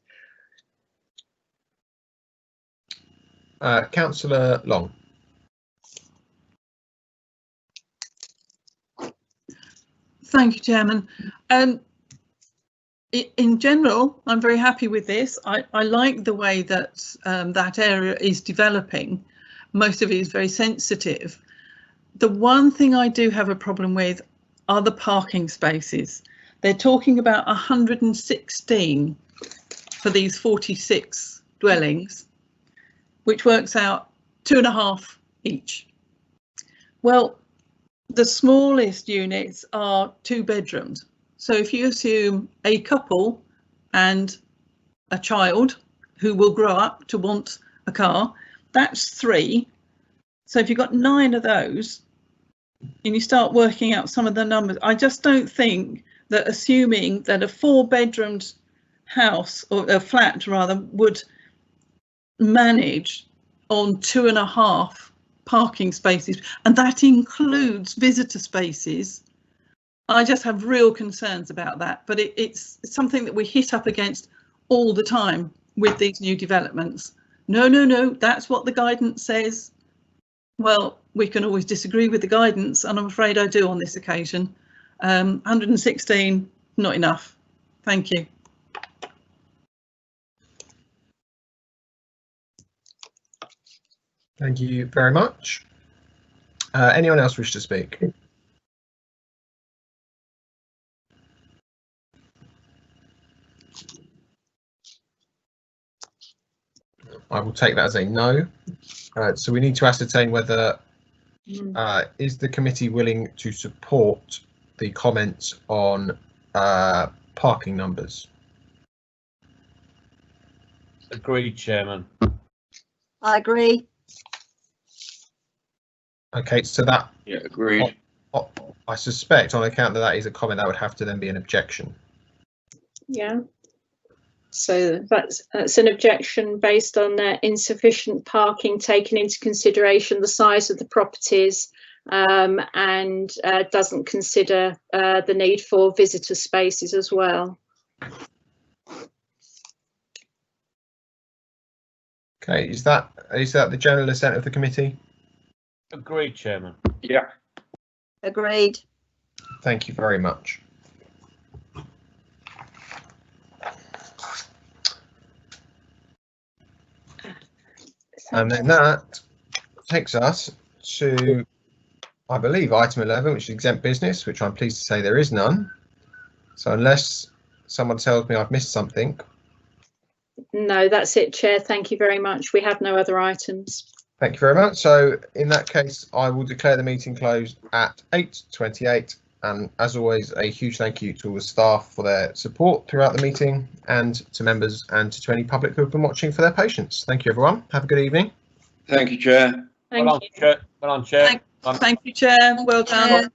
Councillor Long. Thank you, Chairman. In general, I'm very happy with this. I like the way that that area is developing. Most of it is very sensitive. The one thing I do have a problem with are the parking spaces. They're talking about 116 for these 46 dwellings, which works out 2.5 each. Well, the smallest units are 2 bedrooms. So if you assume a couple and a child who will grow up to want a car, that's 3. So if you've got 9 of those and you start working out some of the numbers, I just don't think that assuming that a 4-bedroomed house, or a flat rather, would manage on 2.5 parking spaces, and that includes visitor spaces. I just have real concerns about that, but it's something that we hit up against all the time with these new developments. No, that's what the guidance says. Well, we can always disagree with the guidance, and I'm afraid I do on this occasion. 116, not enough. Thank you. Thank you very much. Anyone else wish to speak? I will take that as a no. So we need to ascertain whether is the committee willing to support the comments on parking numbers? Agreed, Chairman. I agree. Okay, so that, Yeah, agreed. I suspect on account that that is a comment, that would have to then be an objection. Yeah. So that's an objection based on insufficient parking, taking into consideration the size of the properties, and doesn't consider the need for visitor spaces as well. Okay, is that the general assent of the committee? Agreed, Chairman. Yeah. Agreed. Thank you very much. And then that takes us to, I believe, item 11, which is exempt business, which I'm pleased to say there is none. So unless someone tells me I've missed something. No, that's it, Chair. Thank you very much. We have no other items. Thank you very much. So in that case, I will declare the meeting closed at 8:28. And as always, a huge thank you to all the staff for their support throughout the meeting, and to members and to any public who have been watching for their patience. Thank you, everyone. Have a good evening. Thank you, Chair. Thank Well you. done, Chair. Well done, Chair. Thank you, Chair. Well done.